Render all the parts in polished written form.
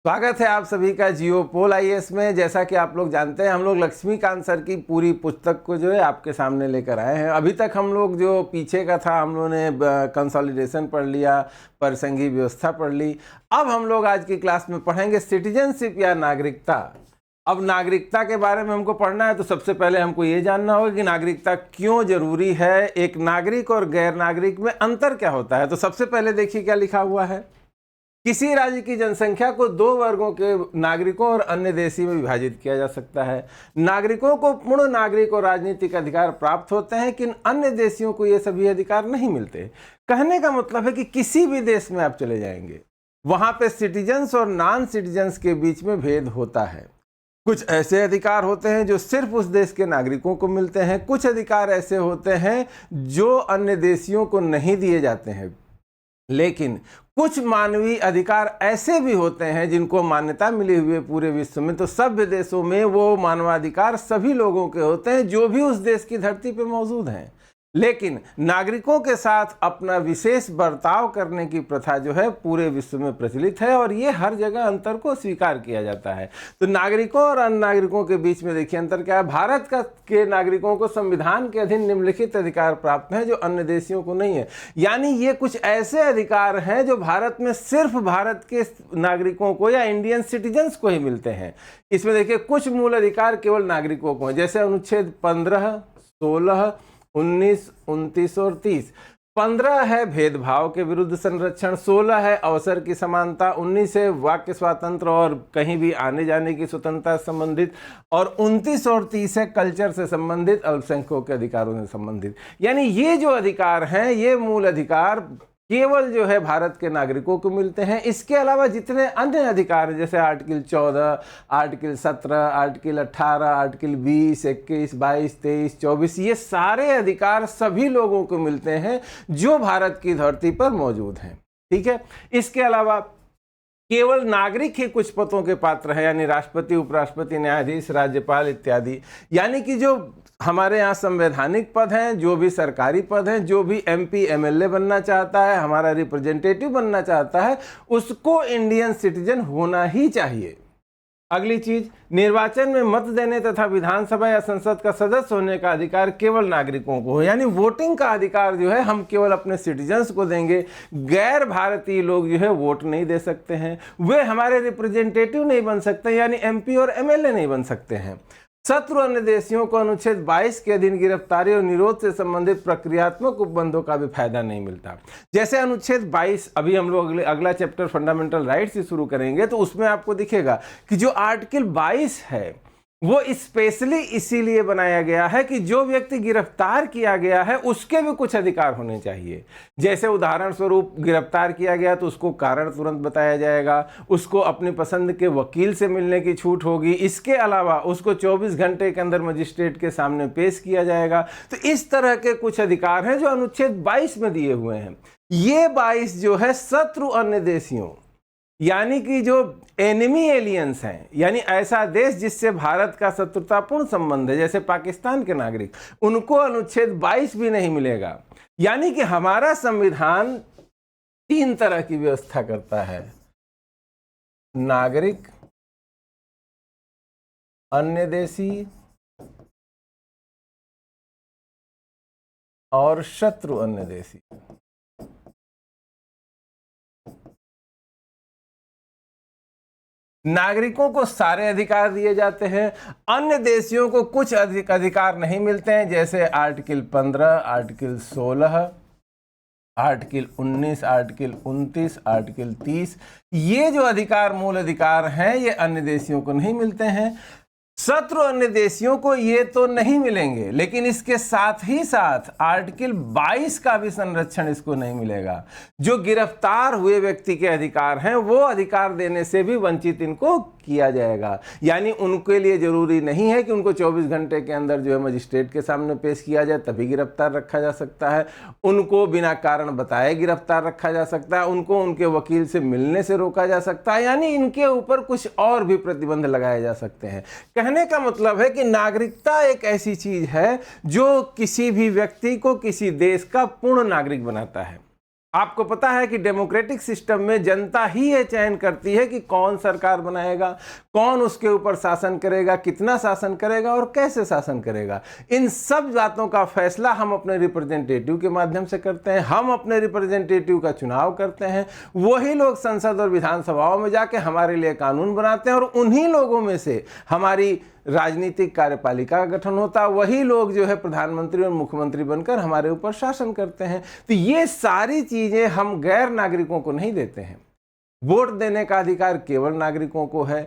स्वागत है आप सभी का जियो पोल आईएएस में। जैसा कि आप लोग जानते हैं, हम लोग लक्ष्मीकांत सर की पूरी पुस्तक को जो है आपके सामने लेकर आए हैं। अभी तक हम लोग जो पीछे का था, हम लोगों ने कंसोलिडेशन पढ़ लिया, परसंघी व्यवस्था पढ़ ली। अब हम लोग आज की क्लास में पढ़ेंगे सिटीजनशिप या नागरिकता। अब नागरिकता के बारे में हमको पढ़ना है तो सबसे पहले हमको ये जानना होगा कि नागरिकता क्यों जरूरी है, एक नागरिक और गैर नागरिक में अंतर क्या होता है। तो सबसे पहले देखिए क्या लिखा हुआ है। किसी राज्य की जनसंख्या को दो वर्गों के नागरिकों और अन्य देशी में विभाजित किया जा सकता है। नागरिकों को पूर्ण नागरिक और राजनीतिक अधिकार प्राप्त होते हैं, किन अन्य देशियों को ये सभी अधिकार नहीं मिलते। कहने का मतलब है कि किसी भी देश में आप चले जाएंगे, वहां पे सिटीजन्स और नॉन सिटीजन्स के बीच में भेद होता है। कुछ ऐसे अधिकार होते हैं जो सिर्फ उस देश के नागरिकों को मिलते हैं, कुछ अधिकार ऐसे होते हैं जो अन्य देशियों को नहीं दिए जाते हैं। लेकिन कुछ मानवीय अधिकार ऐसे भी होते हैं जिनको मान्यता मिली हुई है पूरे विश्व में। तो सभ्य देशों में वो मानवाधिकार सभी लोगों के होते हैं जो भी उस देश की धरती पर मौजूद हैं। लेकिन नागरिकों के साथ अपना विशेष बर्ताव करने की प्रथा जो है पूरे विश्व में प्रचलित है, और ये हर जगह अंतर को स्वीकार किया जाता है। तो नागरिकों और अन्य नागरिकों के बीच में देखिए अंतर क्या है। भारत के नागरिकों को संविधान के अधीन निम्नलिखित अधिकार प्राप्त हैं जो अन्य देशियों को नहीं है। यानी ये कुछ ऐसे अधिकार हैं जो भारत में सिर्फ भारत के नागरिकों को या इंडियन सिटीजन्स को ही मिलते हैं। इसमें देखिए कुछ मूल अधिकार केवल नागरिकों को हैं, जैसे अनुच्छेद 15, 16, 19, 29 और 30। 15 है भेदभाव के विरुद्ध संरक्षण, 16 है अवसर की समानता, 19 है वाक्य स्वातंत्र और कहीं भी आने जाने की स्वतंत्रता से संबंधित, और 29 और 30 है कल्चर से संबंधित, अल्पसंख्यकों के अधिकारों से संबंधित। यानी ये जो अधिकार हैं, ये मूल अधिकार केवल जो है भारत के नागरिकों को मिलते हैं। इसके अलावा जितने अन्य अधिकार हैं, जैसे आर्टिकल 14, आर्टिकल 17, आर्टिकल 18, आर्टिकल 20, 21, 22, 23, 24, ये सारे अधिकार सभी लोगों को मिलते हैं जो भारत की धरती पर मौजूद हैं। ठीक है। इसके अलावा केवल नागरिक ही कुछ पदों के पात्र हैं, यानी राष्ट्रपति, उपराष्ट्रपति, न्यायाधीश, राज्यपाल इत्यादि। यानी कि जो हमारे यहाँ संवैधानिक पद हैं, जो भी सरकारी पद हैं, जो भी एमपी एमएलए बनना चाहता है, हमारा रिप्रेजेंटेटिव बनना चाहता है, उसको इंडियन सिटीजन होना ही चाहिए। अगली चीज, निर्वाचन में मत देने तथा विधानसभा या संसद का सदस्य होने का अधिकार केवल नागरिकों को हो। यानी वोटिंग का अधिकार जो है हम केवल अपने सिटीजन्स को देंगे। गैर भारतीय लोग जो है वोट नहीं दे सकते हैं, वे हमारे रिप्रेजेंटेटिव नहीं बन सकते, यानी एमपी और एमएलए नहीं बन सकते हैं। शत्रु अन्य देशियों को अनुच्छेद 22 के अधीन गिरफ्तारी और निरोध से संबंधित प्रक्रियात्मक उपबंधों का भी फायदा नहीं मिलता। जैसे अनुच्छेद 22, अभी हम लोग अगला चैप्टर फंडामेंटल राइट्स से शुरू करेंगे, तो उसमें आपको दिखेगा कि जो आर्टिकल 22 है वो स्पेशली इसीलिए बनाया गया है कि जो व्यक्ति गिरफ्तार किया गया है उसके भी कुछ अधिकार होने चाहिए। जैसे उदाहरण स्वरूप गिरफ्तार किया गया तो उसको कारण तुरंत बताया जाएगा, उसको अपनी पसंद के वकील से मिलने की छूट होगी, इसके अलावा उसको 24 घंटे के अंदर मजिस्ट्रेट के सामने पेश किया जाएगा। तो इस तरह के कुछ अधिकार हैं जो अनुच्छेद 22 में दिए हुए हैं। ये 22 जो है शत्रु अन्य देशियों, यानी कि जो एनिमी एलियंस हैं, यानी ऐसा देश जिससे भारत का शत्रुतापूर्ण संबंध है, जैसे पाकिस्तान के नागरिक, उनको अनुच्छेद 22 भी नहीं मिलेगा। यानी कि हमारा संविधान 3 तरह की व्यवस्था करता है: नागरिक, अन्य देशी और शत्रु अन्य देशी। नागरिकों को सारे अधिकार दिए जाते हैं, अन्य देशियों को कुछ अधिकार नहीं मिलते हैं, जैसे article 15, article 16, article 19, article 29, article 30। ये जो अधिकार मूल अधिकार हैं ये अन्य देशियों को नहीं मिलते हैं। शत्रु अन्य देशियों को ये तो नहीं मिलेंगे, लेकिन इसके साथ ही साथ आर्टिकल 22 का भी संरक्षण इसको नहीं मिलेगा। जो गिरफ्तार हुए व्यक्ति के अधिकार हैं वो अधिकार देने से भी वंचित इनको किया जाएगा। यानी उनके लिए जरूरी नहीं है कि उनको 24 घंटे के अंदर जो है मजिस्ट्रेट के सामने पेश किया जाए तभी गिरफ्तार रखा जा सकता है, उनको बिना कारण बताए गिरफ्तार रखा जा सकता है, उनको उनके वकील से मिलने से रोका जा सकता है, यानी इनके ऊपर कुछ और भी प्रतिबंध लगाए जा सकते हैं। कहने का मतलब है कि नागरिकता एक ऐसी चीज है जो किसी भी व्यक्ति को किसी देश का पूर्ण नागरिक बनाता है। आपको पता है कि डेमोक्रेटिक सिस्टम में जनता ही ये चयन करती है कि कौन सरकार बनाएगा, कौन उसके ऊपर शासन करेगा, कितना शासन करेगा और कैसे शासन करेगा। इन सब बातों का फैसला हम अपने रिप्रेजेंटेटिव के माध्यम से करते हैं। हम अपने रिप्रेजेंटेटिव का चुनाव करते हैं, वही लोग संसद और विधानसभाओं में जाके हमारे लिए कानून बनाते हैं और उन्हीं लोगों में से हमारी राजनीतिक कार्यपालिका का गठन होता है। वही लोग जो है प्रधानमंत्री और मुख्यमंत्री बनकर हमारे ऊपर शासन करते हैं। तो ये सारी चीजें हम गैर नागरिकों को नहीं देते हैं। वोट देने का अधिकार केवल नागरिकों को है।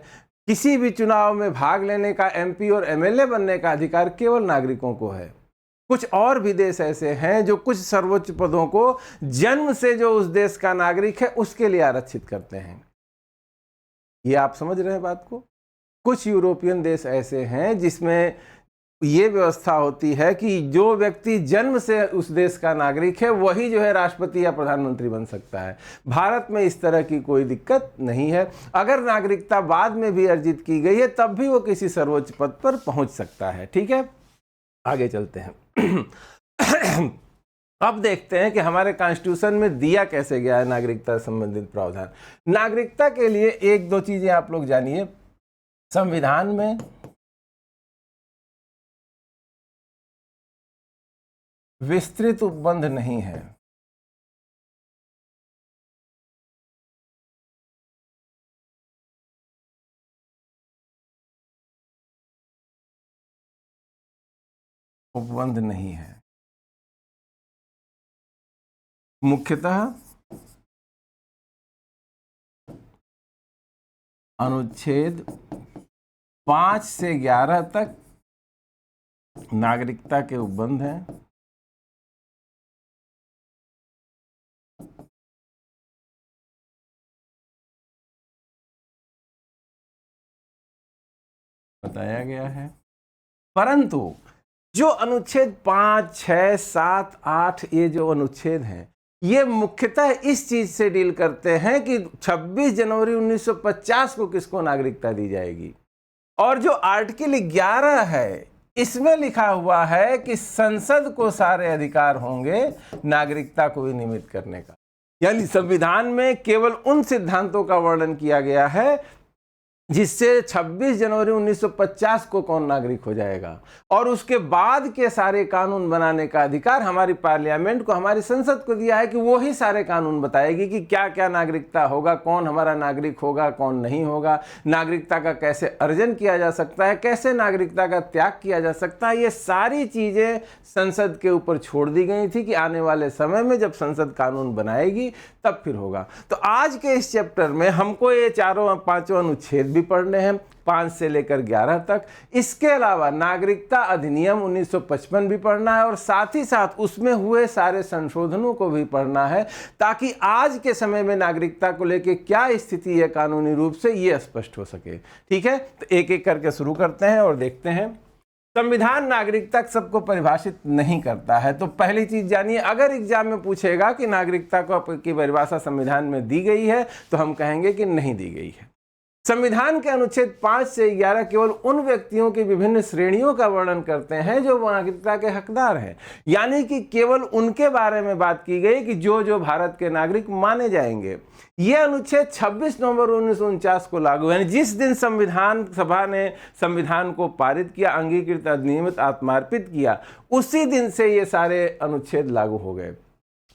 किसी भी चुनाव में भाग लेने का, एमपी और एमएलए बनने का अधिकार केवल नागरिकों को है। कुछ और भी देश ऐसे हैं जो कुछ सर्वोच्च पदों को जन्म से जो उस देश का नागरिक है उसके लिए आरक्षित करते हैं। ये आप समझ रहे हैं बात को। कुछ यूरोपियन देश ऐसे हैं जिसमें ये व्यवस्था होती है कि जो व्यक्ति जन्म से उस देश का नागरिक है वही जो है राष्ट्रपति या प्रधानमंत्री बन सकता है। भारत में इस तरह की कोई दिक्कत नहीं है। अगर नागरिकता बाद में भी अर्जित की गई है तब भी वो किसी सर्वोच्च पद पर पहुंच सकता है। ठीक है, आगे चलते हैं। अब देखते हैं कि हमारे कॉन्स्टिट्यूशन में दिया कैसे गया है नागरिकता संबंधित प्रावधान। नागरिकता के लिए एक दो चीजें आप लोग जानिए। संविधान में विस्तृत उपबंध नहीं है। उपबंध नहीं है। मुख्यतः अनुच्छेद 5 से 11 तक नागरिकता के उपबंध हैं। बताया गया है, परंतु जो अनुच्छेद 5, 6, 7, 8 ये जो अनुच्छेद हैं ये मुख्यतः इस चीज से डील करते हैं कि 26 जनवरी 1950 को किसको नागरिकता दी जाएगी। और जो आर्टिकल 11 है इसमें लिखा हुआ है कि संसद को सारे अधिकार होंगे नागरिकता को विनियमित करने का। यानी संविधान में केवल उन सिद्धांतों का वर्णन किया गया है जिससे 26 जनवरी 1950 को कौन नागरिक हो जाएगा, और उसके बाद के सारे कानून बनाने का अधिकार हमारी पार्लियामेंट को, हमारी संसद को दिया है कि वो ही सारे कानून बताएगी कि क्या क्या नागरिकता होगा, कौन हमारा नागरिक होगा, कौन नहीं होगा, नागरिकता का कैसे अर्जन किया जा सकता है, कैसे नागरिकता का त्याग किया जा सकता है। ये सारी चीजें संसद के ऊपर छोड़ दी गई थी कि आने वाले समय में जब संसद कानून बनाएगी तब फिर होगा। तो आज के इस चैप्टर में हमको ये चारों पांचों अनुच्छेद भी पढ़ने हैं, 5 से लेकर 11 तक। इसके अलावा नागरिकता अधिनियम 1955 भी पढ़ना है और साथ ही साथ उसमें हुए सारे संशोधनों को भी पढ़ना है, ताकि आज के समय में नागरिकता को लेकर क्या स्थिति है कानूनी रूप से ये स्पष्ट हो सके। ठीक है, तो एक एक करके शुरू करते हैं और देखते हैं। संविधान नागरिकता सबको परिभाषित नहीं करता है। तो पहली चीज जानिए, अगर एग्जाम में पूछेगा कि नागरिकता को की परिभाषा संविधान में दी गई है तो हम कहेंगे कि नहीं दी गई है। संविधान के अनुच्छेद 5 से 11 केवल उन व्यक्तियों की विभिन्न श्रेणियों का वर्णन करते हैं जो नागरिकता के हकदार हैं, यानी कि केवल उनके बारे में बात की गई कि जो जो भारत के नागरिक माने जाएंगे। यह अनुच्छेद 26 नवंबर 1949 को लागू है, यानी जिस दिन संविधान सभा ने संविधान को पारित किया, अंगीकृत, अधिनियमित, आत्मार्पित किया, उसी दिन से ये सारे अनुच्छेद लागू हो गए।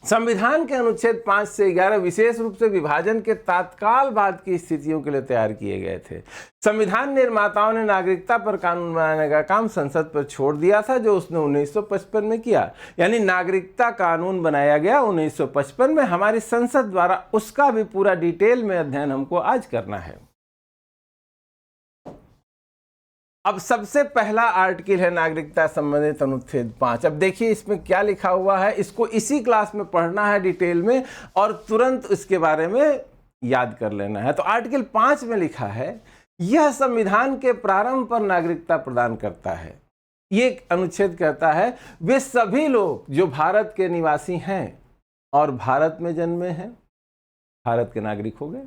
संविधान के अनुच्छेद 5 से 11 विशेष रूप से विभाजन के तत्काल बाद की स्थितियों के लिए तैयार किए गए थे। संविधान निर्माताओं ने नागरिकता पर कानून बनाने का काम संसद पर छोड़ दिया था, जो उसने 1955 में किया। यानी नागरिकता कानून बनाया गया 1955 में हमारी संसद द्वारा। उसका भी पूरा डिटेल में अध्ययन हमको आज करना है। अब सबसे पहला आर्टिकल है नागरिकता संबंधित अनुच्छेद 5। अब देखिए इसमें क्या लिखा हुआ है, इसको इसी क्लास में पढ़ना है डिटेल में और तुरंत इसके बारे में याद कर लेना है। तो आर्टिकल 5 में लिखा है, यह संविधान के प्रारंभ पर नागरिकता प्रदान करता है। ये अनुच्छेद कहता है वे सभी लोग जो भारत के निवासी हैं और भारत में जन्मे हैं, भारत के नागरिक हो गए,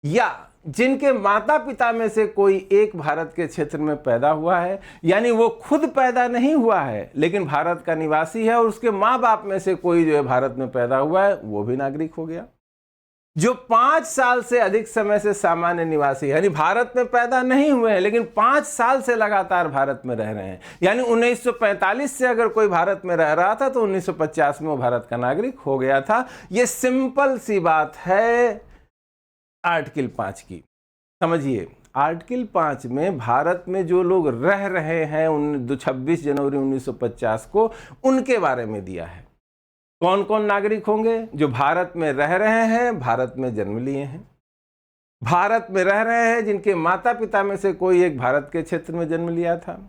या जिनके माता पिता में से कोई एक भारत के क्षेत्र में पैदा हुआ है, यानी वो खुद पैदा नहीं हुआ है लेकिन भारत का निवासी है, और उसके माँ बाप में से कोई जो है भारत में पैदा हुआ है, वो भी नागरिक हो गया। जो 5 साल से अधिक समय से सामान्य निवासी, यानी भारत में पैदा नहीं हुए हैं लेकिन 5 साल से लगातार भारत में रह रहे हैं, यानी 1945 से अगर कोई भारत में रह रहा था तो 1950 में वो भारत का नागरिक हो गया था। ये सिंपल सी बात है आर्टिकल 5 की। समझिए, आर्टिकल 5 में भारत में जो लोग रह रहे हैं 26 जनवरी 1950 को, उनके बारे में दिया है। कौन कौन नागरिक होंगे? जो भारत में रह रहे हैं, भारत में जन्म लिए हैं, भारत में रह रहे हैं जिनके माता पिता में से कोई एक भारत के क्षेत्र में जन्म लिया था,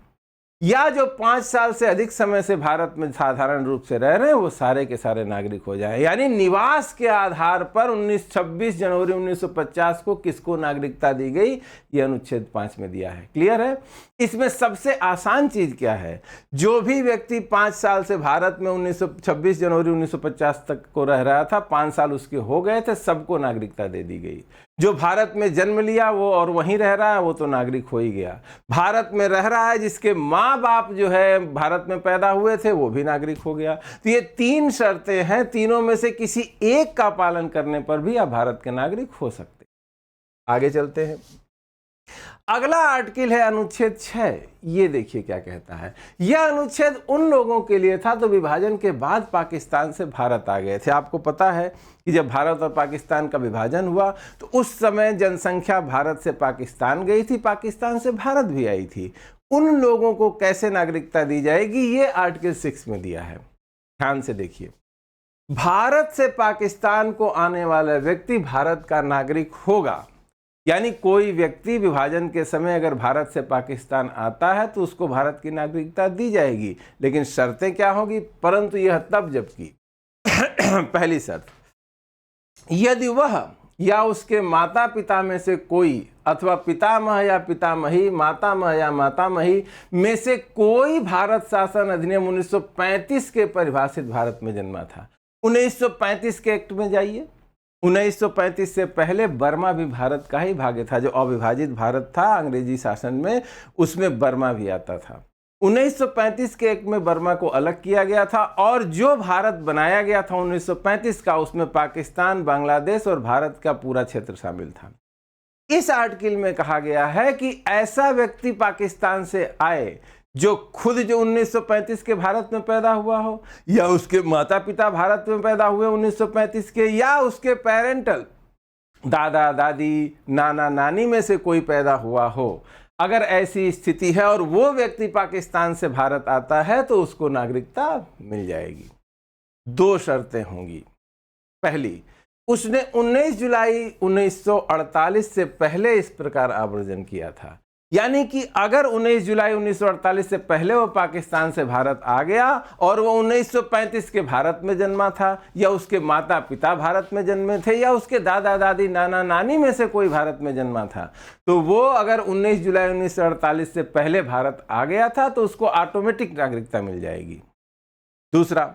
या जो 5 साल से अधिक समय से भारत में साधारण रूप से रह रहे हैं, वो सारे के सारे नागरिक हो जाएं। यानी निवास के आधार पर 26 जनवरी 1950 को किसको नागरिकता दी गई, ये अनुच्छेद 5 में दिया है। क्लियर है? इसमें सबसे आसान चीज क्या है? जो भी व्यक्ति 5 साल से भारत में 26 जनवरी 1950 तक को रह रहा था, 5 साल उसके हो गए थे, सबको नागरिकता दे दी गई। जो भारत में जन्म लिया वो और वहीं रह रहा है, वो तो नागरिक हो ही गया। भारत में रह रहा है जिसके माँ बाप जो है भारत में पैदा हुए थे, वो भी नागरिक हो गया। तो ये 3 शर्तें हैं, तीनों में से किसी एक का पालन करने पर भी आप भारत के नागरिक हो सकते हैं। आगे चलते हैं। अगला आर्टिकल है अनुच्छेद 6। ये देखिए क्या कहता है। यह अनुच्छेद उन लोगों के लिए था तो विभाजन के बाद पाकिस्तान से भारत आ गए थे। आपको पता है कि जब भारत और पाकिस्तान का विभाजन हुआ तो उस समय जनसंख्या भारत से पाकिस्तान गई थी, पाकिस्तान से भारत भी आई थी। उन लोगों को कैसे नागरिकता दी जाएगी, ये आर्टिकल 6 में दिया है। ध्यान से देखिए, भारत से पाकिस्तान को आने वाला व्यक्ति भारत का नागरिक होगा। यानी कोई व्यक्ति विभाजन के समय अगर भारत से पाकिस्तान आता है तो उसको भारत की नागरिकता दी जाएगी, लेकिन शर्तें क्या होगी? परंतु यह तब जबकि पहली शर्त, यदि वह या उसके माता पिता में से कोई अथवा पितामह या पितामही, मातामह या मातामही में से कोई भारत शासन अधिनियम 1935 के परिभाषित भारत में जन्मा था। 1935 के एक्ट में जाइए। 1935 से पहले बर्मा भी भारत का ही भाग था। जो अविभाजित भारत था अंग्रेजी शासन में, उसमें बर्मा भी आता था। 1935 के एक्ट में बर्मा को अलग किया गया था, और जो भारत बनाया गया था 1935 का, उसमें पाकिस्तान, बांग्लादेश और भारत का पूरा क्षेत्र शामिल था। इस आर्टिकल में कहा गया है कि ऐसा व्यक्ति पाकिस्तान से आए जो खुद जो 1935 के भारत में पैदा हुआ हो, या उसके माता पिता भारत में पैदा हुए 1935 के, या उसके पेरेंटल दादा दादी, नाना नानी में से कोई पैदा हुआ हो। अगर ऐसी स्थिति है और वो व्यक्ति पाकिस्तान से भारत आता है तो उसको नागरिकता मिल जाएगी। 2 शर्तें होंगी। पहली, उसने 19 जुलाई 1948 से पहले इस प्रकार आवर्जन किया था। यानी कि अगर 19 जुलाई 1948 से पहले वो पाकिस्तान से भारत आ गया और वो 1935 के भारत में जन्मा था, या उसके माता पिता भारत में जन्मे थे, या उसके दादा दादी, नाना नानी में से कोई भारत में जन्मा था, तो वो अगर 19 जुलाई 1948 से पहले भारत आ गया था तो उसको ऑटोमेटिक नागरिकता मिल जाएगी। दूसरा,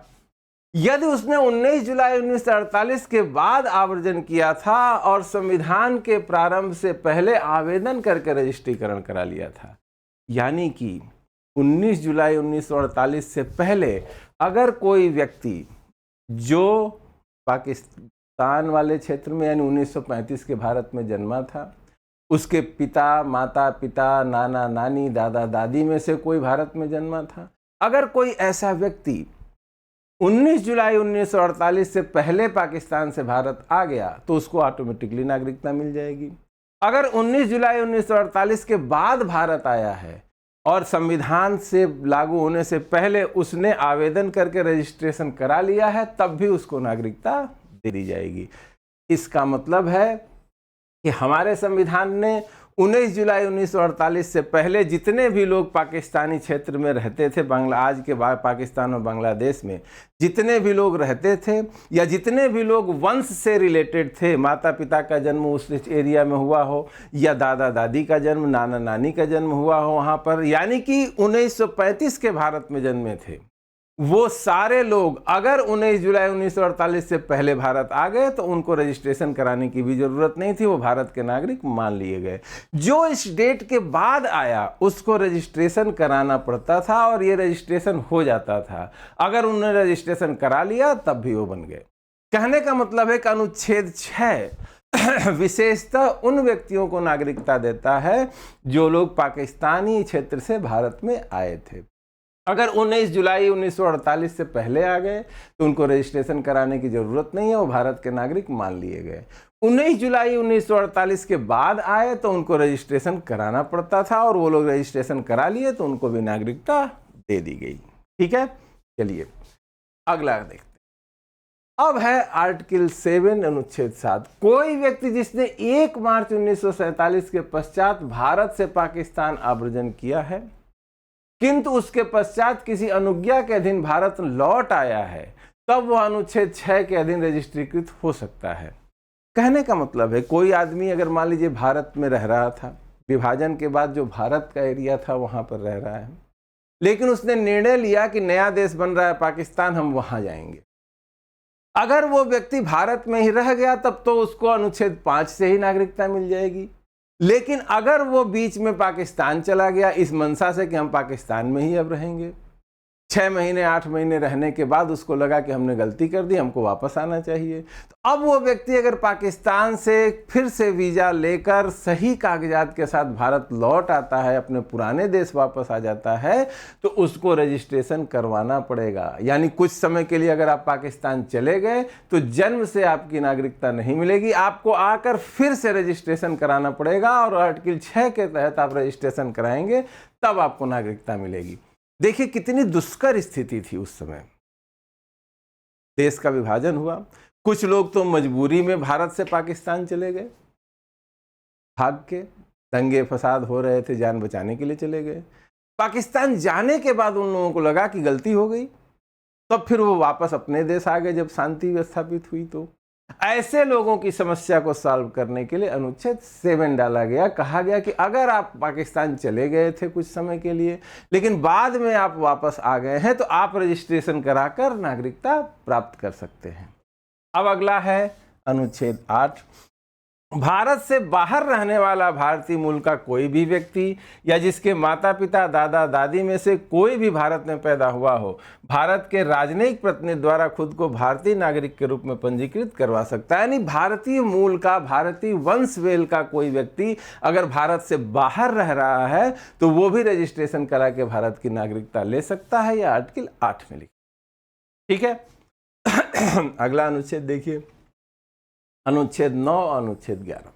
यदि उसने 19 जुलाई 1948 के बाद आवर्जन किया था और संविधान के प्रारंभ से पहले आवेदन करके रजिस्ट्रीकरण करा लिया था, यानी कि 19 जुलाई 1948 से पहले अगर कोई व्यक्ति जो पाकिस्तान वाले क्षेत्र में यानी 1935 के भारत में जन्मा था, उसके पिता, माता पिता, नाना नानी, दादा दादी में से कोई भारत में जन्मा था, अगर कोई ऐसा व्यक्ति 19 जुलाई 1948 से पहले पाकिस्तान से भारत आ गया तो उसको ऑटोमेटिकली नागरिकता मिल जाएगी। अगर 19 जुलाई 1948 के बाद भारत आया है और संविधान से लागू होने से पहले उसने आवेदन करके रजिस्ट्रेशन करा लिया है, तब भी उसको नागरिकता दे दी जाएगी। इसका मतलब है कि हमारे संविधान ने 19 जुलाई 1948 से पहले जितने भी लोग पाकिस्तानी क्षेत्र में रहते थे, आज के बाद पाकिस्तान और बांग्लादेश में जितने भी लोग रहते थे, या जितने भी लोग वंश से रिलेटेड थे, माता पिता का जन्म उस एरिया में हुआ हो, या दादा दादी का जन्म, नाना नानी का जन्म हुआ हो वहाँ पर, यानी कि 1935 के भारत में जन्मे थे, वो सारे लोग अगर 19 जुलाई 1948 से पहले भारत आ गए तो उनको रजिस्ट्रेशन कराने की भी जरूरत नहीं थी, वो भारत के नागरिक मान लिए गए। जो इस डेट के बाद आया उसको रजिस्ट्रेशन कराना पड़ता था और ये रजिस्ट्रेशन हो जाता था। अगर उन्होंने रजिस्ट्रेशन करा लिया तब भी वो बन गए। कहने का मतलब है कि अनुच्छेद 6 विशेषतः उन व्यक्तियों को नागरिकता देता है जो लोग पाकिस्तानी क्षेत्र से भारत में आए थे। अगर 19 जुलाई 1948 से पहले आ गए तो उनको रजिस्ट्रेशन कराने की जरूरत नहीं है, वो भारत के नागरिक मान लिए गए। 19 जुलाई 1948 के बाद आए तो उनको रजिस्ट्रेशन कराना पड़ता था और वो लोग रजिस्ट्रेशन करा लिए तो उनको भी नागरिकता दे दी गई। ठीक है, चलिए अगला देखते हैं। अब है आर्टिकल 7 अनुच्छेद 7। कोई व्यक्ति जिसने 1 मार्च 1947 के पश्चात भारत से पाकिस्तान आव्रजन किया है किंतु उसके पश्चात किसी अनुज्ञा के अधीन भारत लौट आया है, तब वह अनुच्छेद 6 के अधीन रजिस्ट्रीकृत हो सकता है। कहने का मतलब है कोई आदमी अगर मान लीजिए भारत में रह रहा था, विभाजन के बाद जो भारत का एरिया था वहां पर रह रहा है, लेकिन उसने निर्णय लिया कि नया देश बन रहा है पाकिस्तान, हम वहां जाएंगे। अगर वो व्यक्ति भारत में ही रह गया तब तो उसको अनुच्छेद 5 से ही नागरिकता मिल जाएगी। लेकिन अगर वो बीच में पाकिस्तान चला गया इस मंशा से कि हम पाकिस्तान में ही अब रहेंगे, 6 महीने 8 महीने रहने के बाद उसको लगा कि हमने गलती कर दी, हमको वापस आना चाहिए, तो अब वो व्यक्ति अगर पाकिस्तान से फिर से वीज़ा लेकर सही कागजात के साथ भारत लौट आता है, अपने पुराने देश वापस आ जाता है, तो उसको रजिस्ट्रेशन करवाना पड़ेगा। यानी कुछ समय के लिए अगर आप पाकिस्तान चले गए तो जन्म से आपकी नागरिकता नहीं मिलेगी, आपको आकर फिर से रजिस्ट्रेशन कराना पड़ेगा और आर्टिकल 6 के तहत आप रजिस्ट्रेशन कराएंगे तब आपको नागरिकता मिलेगी। देखिए कितनी दुष्कर स्थिति थी उस समय। देश का विभाजन हुआ, कुछ लोग तो मजबूरी में भारत से पाकिस्तान चले गए, भाग के, दंगे फसाद हो रहे थे, जान बचाने के लिए चले गए। पाकिस्तान जाने के बाद उन लोगों को लगा कि गलती हो गई, तब फिर वो वापस अपने देश आ गए जब शांति स्थापित हुई। तो ऐसे लोगों की समस्या को सॉल्व करने के लिए अनुच्छेद 7 डाला गया। कहा गया कि अगर आप पाकिस्तान चले गए थे कुछ समय के लिए लेकिन बाद में आप वापस आ गए हैं तो आप रजिस्ट्रेशन कराकर नागरिकता प्राप्त कर सकते हैं। अब अगला है अनुच्छेद 8। भारत से बाहर रहने वाला भारतीय मूल का कोई भी व्यक्ति या जिसके माता पिता दादा दादी में से कोई भी भारत में पैदा हुआ हो, भारत के राजनयिक प्रतिनिधि द्वारा खुद को भारतीय नागरिक के रूप में पंजीकृत करवा सकता है। यानी भारतीय मूल का, भारतीय वंश वेल का कोई व्यक्ति अगर भारत से बाहर रह रहा है तो वो भी रजिस्ट्रेशन करा के भारत की नागरिकता ले सकता है। यह आर्टिकल 8 में लिखा। ठीक है, अगला अनुच्छेद देखिए, अनुच्छेद 9 अनुच्छेद 11।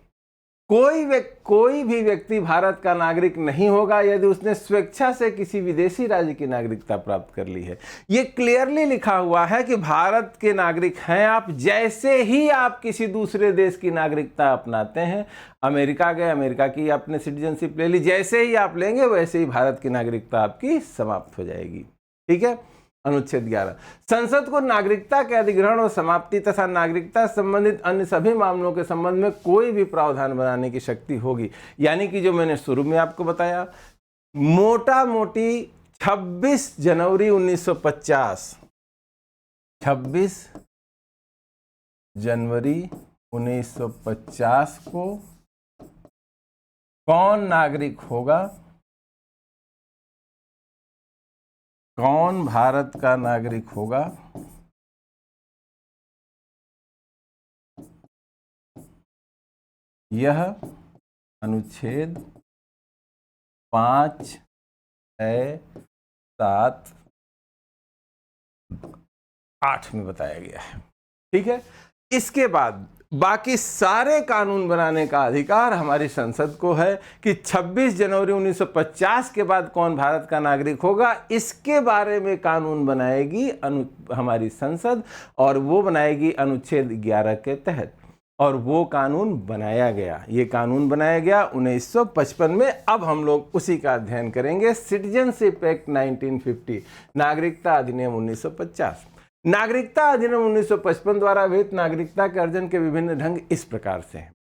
कोई भी व्यक्ति भारत का नागरिक नहीं होगा यदि उसने स्वेच्छा से किसी विदेशी राज्य की नागरिकता प्राप्त कर ली है। ये क्लियरली लिखा हुआ है कि भारत के नागरिक हैं आप, जैसे ही आप किसी दूसरे देश की नागरिकता अपनाते हैं, अमेरिका गए, अमेरिका की आपने सिटीजनशिप ले ली, जैसे ही आप लेंगे वैसे ही भारत की नागरिकता आपकी समाप्त हो जाएगी। ठीक है, अनुच्छेद 11। संसद को नागरिकता के अधिग्रहण और समाप्ति तथा नागरिकता संबंधित अन्य सभी मामलों के संबंध में कोई भी प्रावधान बनाने की शक्ति होगी। यानी कि जो मैंने शुरू में आपको बताया, मोटा मोटी 26 जनवरी 1950, 26 जनवरी 1950 को कौन नागरिक होगा, कौन भारत का नागरिक होगा, यह अनुच्छेद 5, 6, 7, 8 में बताया गया है। ठीक है, इसके बाद बाकी सारे कानून बनाने का अधिकार हमारी संसद को है कि 26 जनवरी 1950 के बाद कौन भारत का नागरिक होगा, इसके बारे में कानून बनाएगी हमारी संसद, और वो बनाएगी अनुच्छेद 11 के तहत। और वो कानून बनाया गया, ये कानून बनाया गया 1955 में। अब हम लोग उसी का अध्ययन करेंगे, सिटीजनशिप एक्ट 1950, नागरिकता अधिनियम 1950। नागरिकता अधिनियम 1955 द्वारा विहित नागरिकता के अर्जन के विभिन्न ढंग इस प्रकार से हैं।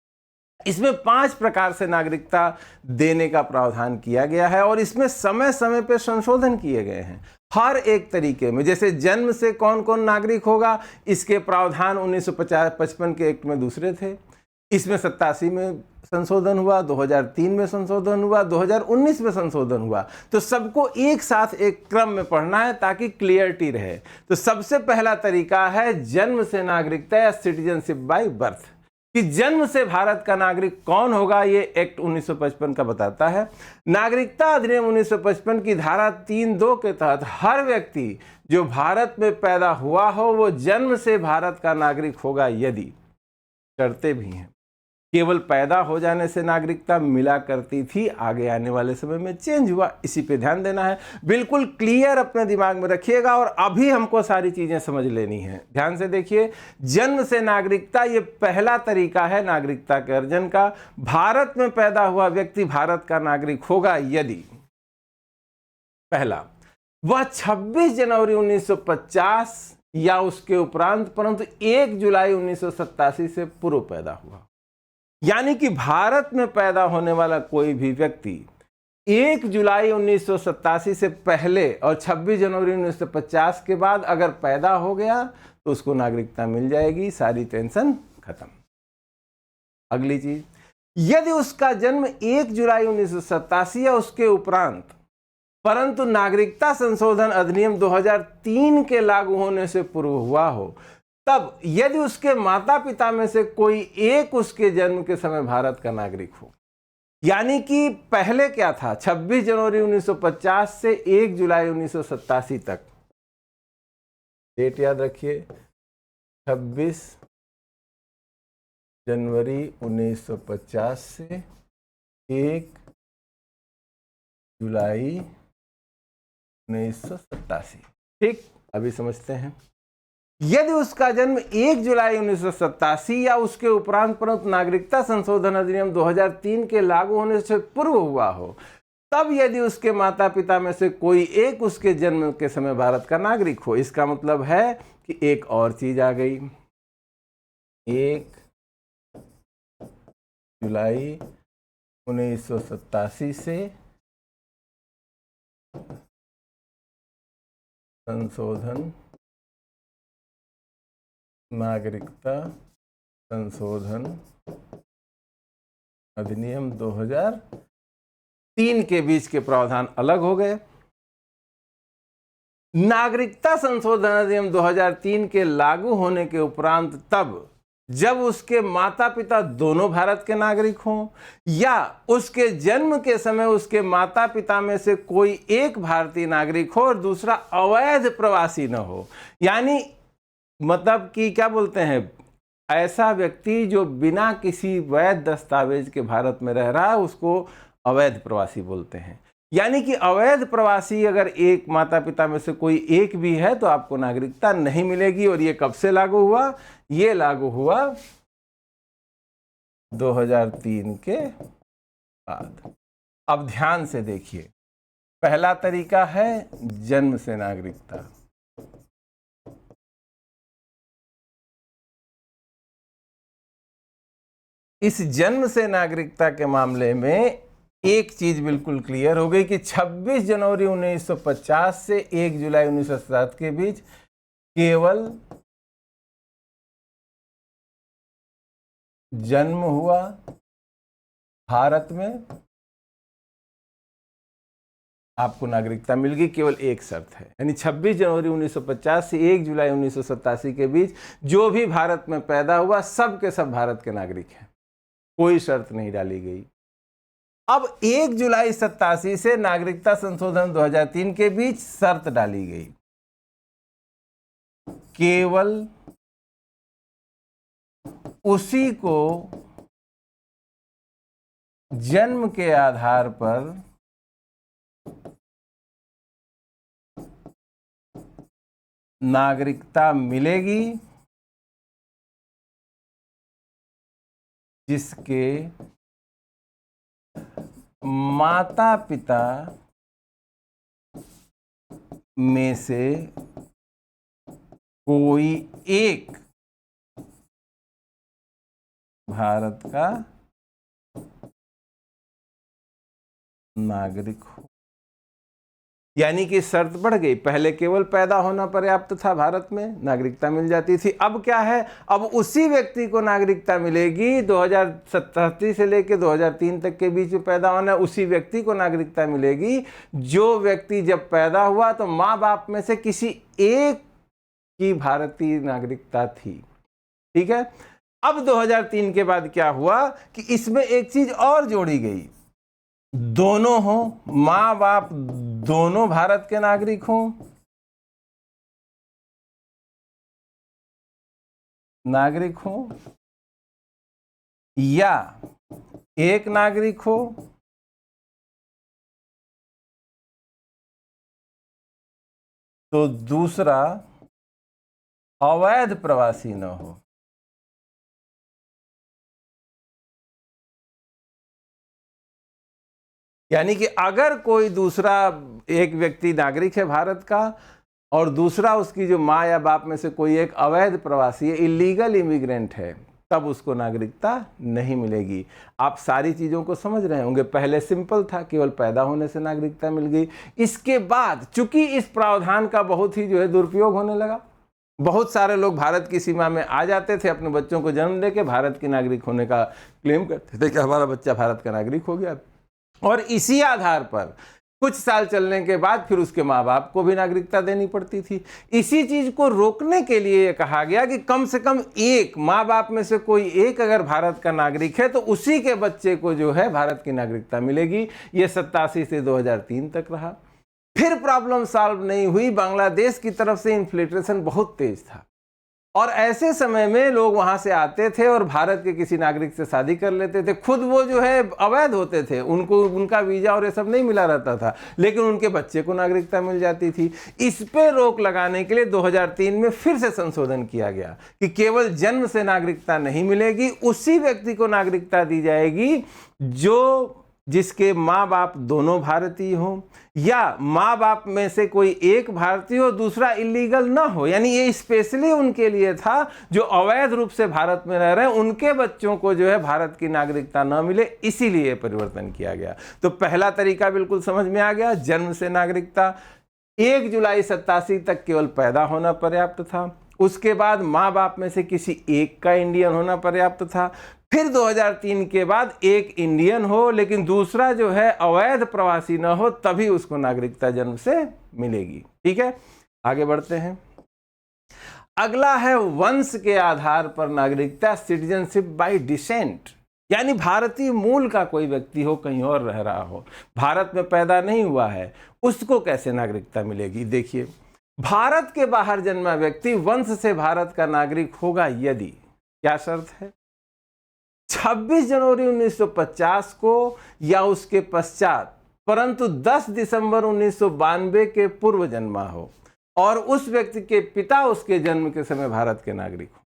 इसमें 5 प्रकार से नागरिकता देने का प्रावधान किया गया है और इसमें समय समय पर संशोधन किए गए हैं। हर एक तरीके में। जैसे जन्म से कौन कौन नागरिक होगा, इसके प्रावधान 1955 के एक्ट में दूसरे थे, इसमें 87 में संशोधन हुआ, 2003 में संशोधन हुआ, 2019 में संशोधन हुआ। तो सबको एक साथ एक क्रम में पढ़ना है ताकि क्लियरिटी रहे। तो सबसे पहला तरीका है जन्म से नागरिकता या सिटीजनशिप बाय बर्थ, कि जन्म से भारत का नागरिक कौन होगा, ये एक्ट 1955 का बताता है। नागरिकता अधिनियम 1955 की धारा 3(2) के तहत हर व्यक्ति जो भारत में पैदा हुआ हो वो जन्म से भारत का नागरिक होगा, यदि शर्तें भी हैं। केवल पैदा हो जाने से नागरिकता मिला करती थी, आगे आने वाले समय में चेंज हुआ, इसी पे ध्यान देना है। बिल्कुल क्लियर अपने दिमाग में रखिएगा। और अभी हमको सारी चीजें समझ लेनी है, ध्यान से देखिए। जन्म से नागरिकता ये पहला तरीका है नागरिकता के अर्जन का। भारत में पैदा हुआ व्यक्ति भारत का नागरिक होगा यदि पहला वह 26 जनवरी 1950 या उसके उपरांत परंतु 1 जुलाई 1987 से पूर्व पैदा हुआ। यानी कि भारत में पैदा होने वाला कोई भी व्यक्ति 1 जुलाई 1987 से पहले और 26 जनवरी 1950 के बाद अगर पैदा हो गया तो उसको नागरिकता मिल जाएगी, सारी टेंशन खत्म। अगली चीज, यदि उसका जन्म 1 जुलाई 1987 या उसके उपरांत परंतु नागरिकता संशोधन अधिनियम 2003 के लागू होने से पूर्व हुआ हो, तब यदि उसके माता पिता में से कोई एक उसके जन्म के समय भारत का नागरिक हो। यानी कि पहले क्या था, 26 जनवरी 1950 से 1 जुलाई 1987 तक, डेट याद रखिए, 26 जनवरी 1950 से 1 जुलाई 1987। ठीक, अभी समझते हैं। यदि उसका जन्म 1 जुलाई 1987 या उसके उपरांत परंतु नागरिकता संशोधन अधिनियम 2003 के लागू होने से पूर्व हुआ हो, तब यदि उसके माता पिता में से कोई एक उसके जन्म के समय भारत का नागरिक हो। इसका मतलब है कि एक और चीज आ गई, 1 जुलाई 1987 से संशोधन नागरिकता संशोधन अधिनियम 2003 के बीच के प्रावधान अलग हो गए। नागरिकता संशोधन अधिनियम 2003 के लागू होने के उपरांत तब जब उसके माता पिता दोनों भारत के नागरिक हों या उसके जन्म के समय उसके माता पिता में से कोई एक भारतीय नागरिक हो और दूसरा अवैध प्रवासी न हो। यानी मतलब कि क्या बोलते हैं, ऐसा व्यक्ति जो बिना किसी वैध दस्तावेज के भारत में रह रहा है उसको अवैध प्रवासी बोलते हैं। यानी कि अवैध प्रवासी अगर एक माता पिता में से कोई एक भी है तो आपको नागरिकता नहीं मिलेगी। और ये कब से लागू हुआ, ये लागू हुआ 2003 के बाद। अब ध्यान से देखिए, पहला तरीका है जन्म से नागरिकता। इस जन्म से नागरिकता के मामले में एक चीज बिल्कुल क्लियर हो गई कि 26 जनवरी 1950 से 1 जुलाई 1967 के बीच केवल जन्म हुआ भारत में, आपको नागरिकता मिल गई। केवल एक शर्त है, यानी 26 जनवरी 1950 से 1 जुलाई 1987 के बीच जो भी भारत में पैदा हुआ सब के सब भारत के नागरिक हैं, कोई शर्त नहीं डाली गई। अब 1 जुलाई 87 से नागरिकता संशोधन 2003 के बीच शर्त डाली गई, केवल उसी को जन्म के आधार पर नागरिकता मिलेगी जिसके माता पिता में से कोई एक भारत का नागरिक हो। यानी कि शर्त बढ़ गई। पहले केवल पैदा होना पर्याप्त था, भारत में नागरिकता मिल जाती थी। अब क्या है, अब उसी व्यक्ति को नागरिकता मिलेगी। 2087 से लेकर 2003 तक के बीच में पैदा होना, उसी व्यक्ति को नागरिकता मिलेगी जो व्यक्ति जब पैदा हुआ तो माँ बाप में से किसी एक की भारतीय नागरिकता थी। ठीक है। अब 2003 के बाद क्या हुआ कि इसमें एक चीज और जोड़ी गई, दोनों हो, माँ बाप दोनों भारत के नागरिक हो, या एक नागरिक हो तो दूसरा अवैध प्रवासी न हो। यानी कि अगर कोई दूसरा एक व्यक्ति नागरिक है भारत का और दूसरा उसकी जो माँ या बाप में से कोई एक अवैध प्रवासी है, इलीगल इमिग्रेंट है, तब उसको नागरिकता नहीं मिलेगी। आप सारी चीज़ों को समझ रहे होंगे। पहले सिंपल था, केवल पैदा होने से नागरिकता मिल गई। इसके बाद चूंकि इस प्रावधान का बहुत ही दुरुपयोग होने लगा, बहुत सारे लोग भारत की सीमा में आ जाते थे, अपने बच्चों को जन्म देके भारत के नागरिक होने का क्लेम करते थे कि हमारा बच्चा भारत का नागरिक हो गया। और इसी आधार पर कुछ साल चलने के बाद फिर उसके माँ बाप को भी नागरिकता देनी पड़ती थी। इसी चीज को रोकने के लिए कहा गया कि कम से कम एक माँ बाप में से कोई एक अगर भारत का नागरिक है तो उसी के बच्चे को भारत की नागरिकता मिलेगी। ये 87 से 2003 तक रहा। फिर प्रॉब्लम सॉल्व नहीं हुई। बांग्लादेश की तरफ से इन्फिल्ट्रेशन बहुत तेज था और ऐसे समय में लोग वहां से आते थे और भारत के किसी नागरिक से शादी कर लेते थे। खुद वो अवैध होते थे, उनको उनका वीजा और ये सब नहीं मिला रहता था, लेकिन उनके बच्चे को नागरिकता मिल जाती थी। इस पे रोक लगाने के लिए 2003 में फिर से संशोधन किया गया कि केवल जन्म से नागरिकता नहीं मिलेगी, उसी व्यक्ति को नागरिकता दी जाएगी जिसके माँ बाप दोनों भारतीय हों या माँ बाप में से कोई एक भारतीय हो, दूसरा इलीगल ना हो। यानी ये स्पेशली उनके लिए था जो अवैध रूप से भारत में रह रहे हैं, उनके बच्चों को भारत की नागरिकता ना मिले, इसीलिए परिवर्तन किया गया। तो पहला तरीका बिल्कुल समझ में आ गया, जन्म से नागरिकता। 1 जुलाई 87 तक केवल पैदा होना पर्याप्त था। उसके बाद माँ बाप में से किसी एक का इंडियन होना पर्याप्त था। फिर 2003 के बाद एक इंडियन हो लेकिन दूसरा अवैध प्रवासी न हो, तभी उसको नागरिकता जन्म से मिलेगी। ठीक है, आगे बढ़ते हैं। अगला है वंश के आधार पर नागरिकता, सिटीजनशिप बाय डिसेंट। यानी भारतीय मूल का कोई व्यक्ति हो, कहीं और रह रहा हो, भारत में पैदा नहीं हुआ है, उसको कैसे नागरिकता मिलेगी। देखिए, भारत के बाहर जन्मा व्यक्ति वंश से भारत का नागरिक होगा यदि, क्या शर्त है, 26 जनवरी 1950 को या उसके पश्चात, परंतु 10 दिसंबर 1992 के पूर्व जन्मा हो और उस व्यक्ति के पिता उसके जन्म के समय भारत के नागरिक हो।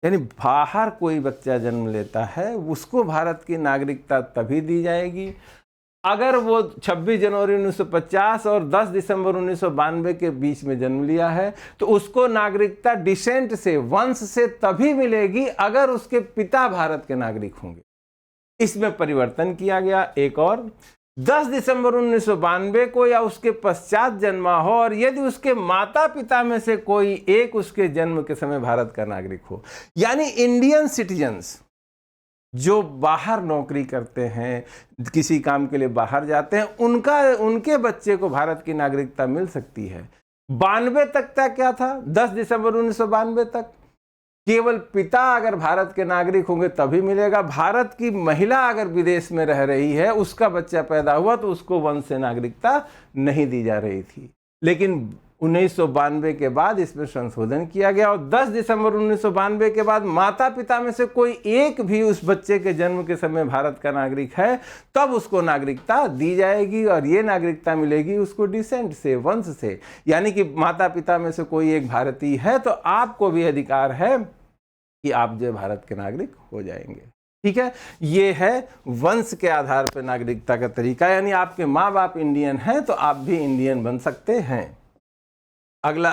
यानी बाहर कोई बच्चा जन्म लेता है उसको भारत की नागरिकता तभी दी जाएगी अगर वो 26 जनवरी 1950 और 10 दिसंबर 1992 के बीच में जन्म लिया है, तो उसको नागरिकता डिसेंट से, वंश से तभी मिलेगी अगर उसके पिता भारत के नागरिक होंगे। इसमें परिवर्तन किया गया एक और, 10 दिसंबर 1992 को या उसके पश्चात जन्मा हो और यदि उसके माता पिता में से कोई एक उसके जन्म के समय भारत का नागरिक हो। यानी इंडियन सिटीजन्स जो बाहर नौकरी करते हैं, किसी काम के लिए बाहर जाते हैं, उनके बच्चे को भारत की नागरिकता मिल सकती है। 92 तक क्या था, 10 दिसंबर 1992 तक केवल पिता अगर भारत के नागरिक होंगे तभी मिलेगा। भारत की महिला अगर विदेश में रह रही है, उसका बच्चा पैदा हुआ तो उसको वंश से नागरिकता नहीं दी जा रही थी। लेकिन 1992 के बाद इसमें संशोधन किया गया और 10 दिसंबर 1992 के बाद माता पिता में से कोई एक भी उस बच्चे के जन्म के समय भारत का नागरिक है, तब उसको नागरिकता दी जाएगी और ये नागरिकता मिलेगी उसको डिसेंट से, वंश से। यानी कि माता पिता में से कोई एक भारतीय है तो आपको भी अधिकार है कि आप भारत के नागरिक हो जाएंगे। ठीक है, ये है वंश के आधार पर नागरिकता का तरीका। यानी आपके माँ बाप इंडियन हैं तो आप भी इंडियन बन सकते हैं। अगला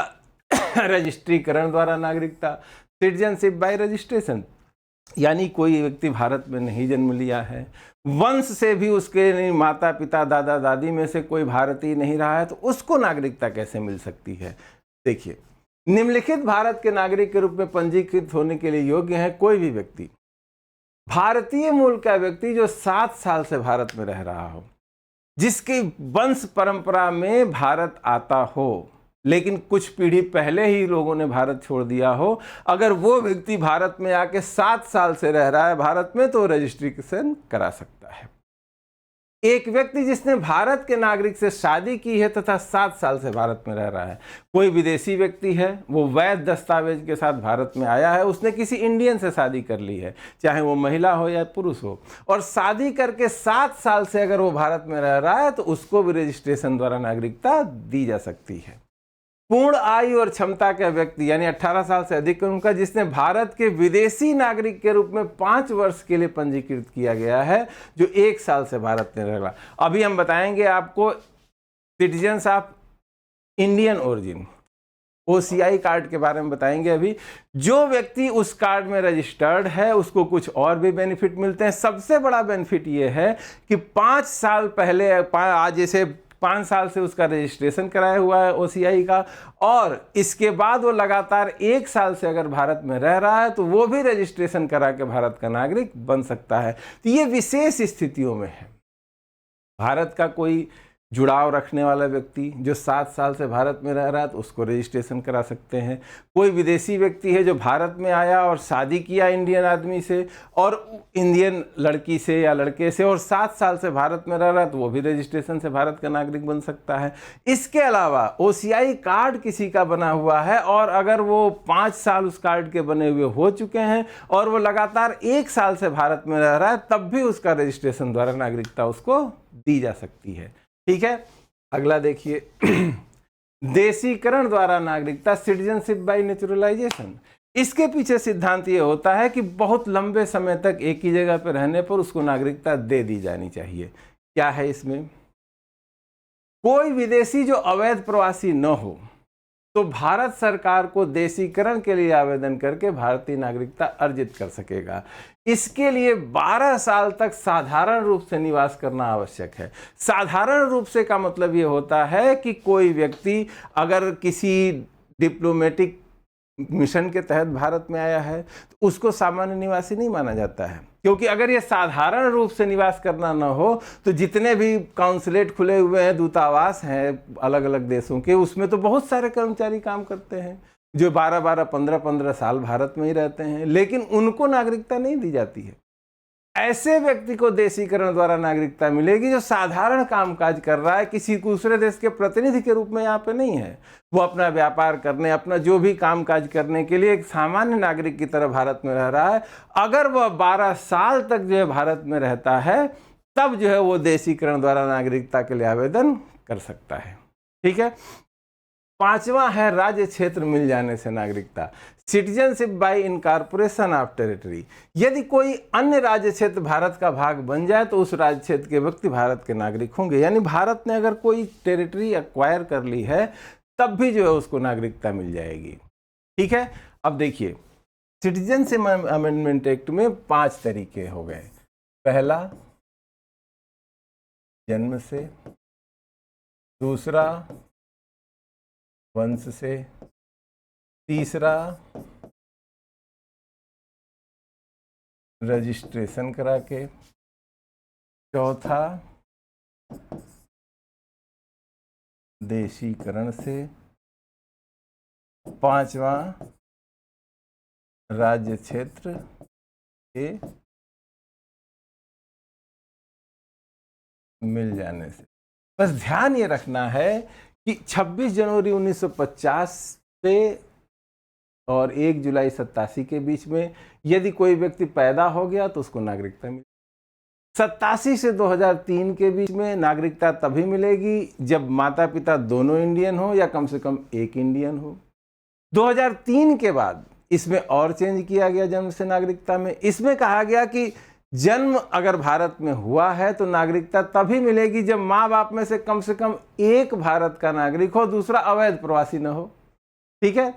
रजिस्ट्रीकरण द्वारा नागरिकता, सिटीजनशिप बाय रजिस्ट्रेशन। यानी कोई व्यक्ति भारत में नहीं जन्म लिया है, वंश से भी उसके माता पिता दादा दादी में से कोई भारतीय नहीं रहा है, तो उसको नागरिकता कैसे मिल सकती है? देखिए, निम्नलिखित भारत के नागरिक के रूप में पंजीकृत होने के लिए योग्य है कोई भी व्यक्ति, भारतीय मूल का व्यक्ति जो 7 साल से भारत में रह रहा हो, जिसकी वंश परंपरा में भारत आता हो, लेकिन कुछ पीढ़ी पहले ही लोगों ने भारत छोड़ दिया हो, अगर वो व्यक्ति भारत में आके 7 साल से रह रहा है भारत में, तो रजिस्ट्रेशन करा सकता है। एक व्यक्ति जिसने भारत के नागरिक से शादी की है तथा 7 साल से भारत में रह रहा है, कोई विदेशी व्यक्ति है, वो वैध दस्तावेज के साथ भारत में आया है, उसने किसी इंडियन से शादी कर ली है, चाहे वो महिला हो या पुरुष हो, और शादी करके 7 साल से अगर वो भारत में रह रहा है, तो उसको भी रजिस्ट्रेशन द्वारा नागरिकता दी जा सकती है। पूर्ण आयु और क्षमता का व्यक्ति, यानी 18 साल से अधिक उम्र का, जिसने भारत के विदेशी नागरिक के रूप में 5 वर्ष के लिए पंजीकृत किया गया है, जो 1 साल से भारत में रह रहा। अभी हम बताएंगे आपको citizens of Indian origin, OCI card के बारे में बताएंगे। अभी जो व्यक्ति उस कार्ड में रजिस्टर्ड है उसको कुछ और भी बेनिफिट मिलते हैं। सबसे बड़ा बेनिफिट ये है कि 5 साल पहले, आज जैसे 5 साल से उसका रजिस्ट्रेशन कराया हुआ है OCI का, और इसके बाद वो लगातार 1 साल से अगर भारत में रह रहा है, तो वो भी रजिस्ट्रेशन करा के भारत का नागरिक बन सकता है। तो ये विशेष स्थितियों में है। भारत का कोई जुड़ाव रखने वाला व्यक्ति जो 7 साल से भारत में रह रहा है, तो उसको रजिस्ट्रेशन करा सकते हैं। कोई विदेशी व्यक्ति है जो भारत में आया और शादी किया इंडियन आदमी से और इंडियन लड़की से या लड़के से, और 7 साल से भारत में रह रहा है, तो वो भी रजिस्ट्रेशन से भारत का नागरिक बन सकता है। इसके अलावा OCI कार्ड किसी का बना हुआ है और अगर वो 5 साल उस कार्ड के बने हुए हो चुके हैं और वो लगातार 1 साल से भारत में रह रहा है, तब भी उसका रजिस्ट्रेशन द्वारा नागरिकता उसको दी जा सकती है। ठीक है, अगला देखिए, देशीकरण द्वारा नागरिकता, सिटीजनशिप बाय नेचुरलाइजेशन। इसके पीछे सिद्धांत ये होता है कि बहुत लंबे समय तक एक ही जगह पर रहने पर उसको नागरिकता दे दी जानी चाहिए। क्या है इसमें? कोई विदेशी जो अवैध प्रवासी न हो, तो भारत सरकार को देशीकरण के लिए आवेदन करके भारतीय नागरिकता अर्जित कर सकेगा। इसके लिए 12 साल तक साधारण रूप से निवास करना आवश्यक है। साधारण रूप से का मतलब ये होता है कि कोई व्यक्ति अगर किसी डिप्लोमेटिक मिशन के तहत भारत में आया है, तो उसको सामान्य निवासी नहीं माना जाता है, क्योंकि अगर ये साधारण रूप से निवास करना न हो, तो जितने भी काउंसलेट खुले हुए हैं, दूतावास हैं अलग अलग देशों के, उसमें तो बहुत सारे कर्मचारी काम करते हैं जो 12-12, 15-15 साल भारत में ही रहते हैं, लेकिन उनको नागरिकता नहीं दी जाती है। ऐसे व्यक्ति को देशीकरण द्वारा नागरिकता मिलेगी जो साधारण कामकाज कर रहा है, किसी दूसरे देश के प्रतिनिधि के रूप में यहाँ पे नहीं है। वो अपना व्यापार करने, अपना जो भी कामकाज करने के लिए एक सामान्य नागरिक की तरह भारत में रह रहा है। अगर वह 12 साल तक जो है भारत में रहता है, तब जो है वो देशीकरण द्वारा नागरिकता के लिए आवेदन कर सकता है। ठीक है, 5वां है राज्य क्षेत्र मिल जाने से नागरिकता, citizenship by incorporation of territory. यदि कोई अन्य राज्य क्षेत्र भारत का भाग बन जाए, तो उस राज्य क्षेत्र के व्यक्ति भारत के नागरिक होंगे। यानी भारत ने अगर कोई टेरिटरी एक्वायर कर ली है, तब भी जो है उसको नागरिकता मिल जाएगी। ठीक है, अब देखिए, सिटीजनशिप अमेंडमेंट एक्ट में 5 तरीके हो गए। पहला, जन्म से। दूसरा, वंश से। तीसरा, रजिस्ट्रेशन करा के। चौथा, देशीकरण से। 5वां, राज्य क्षेत्र के मिल जाने से। बस ध्यान ये रखना है कि 26 जनवरी 1950 से और 1 जुलाई 87 के बीच में यदि कोई व्यक्ति पैदा हो गया तो उसको नागरिकता मिलेगी। 87 से 2003 के बीच में नागरिकता तभी मिलेगी जब माता पिता दोनों इंडियन हो या कम से कम एक इंडियन हो। 2003 के बाद इसमें और चेंज किया गया जन्म से नागरिकता में। इसमें कहा गया कि जन्म अगर भारत में हुआ है तो नागरिकता तभी मिलेगी जब माँ बाप में से कम एक भारत का नागरिक हो, दूसरा अवैध प्रवासी न हो। ठीक है,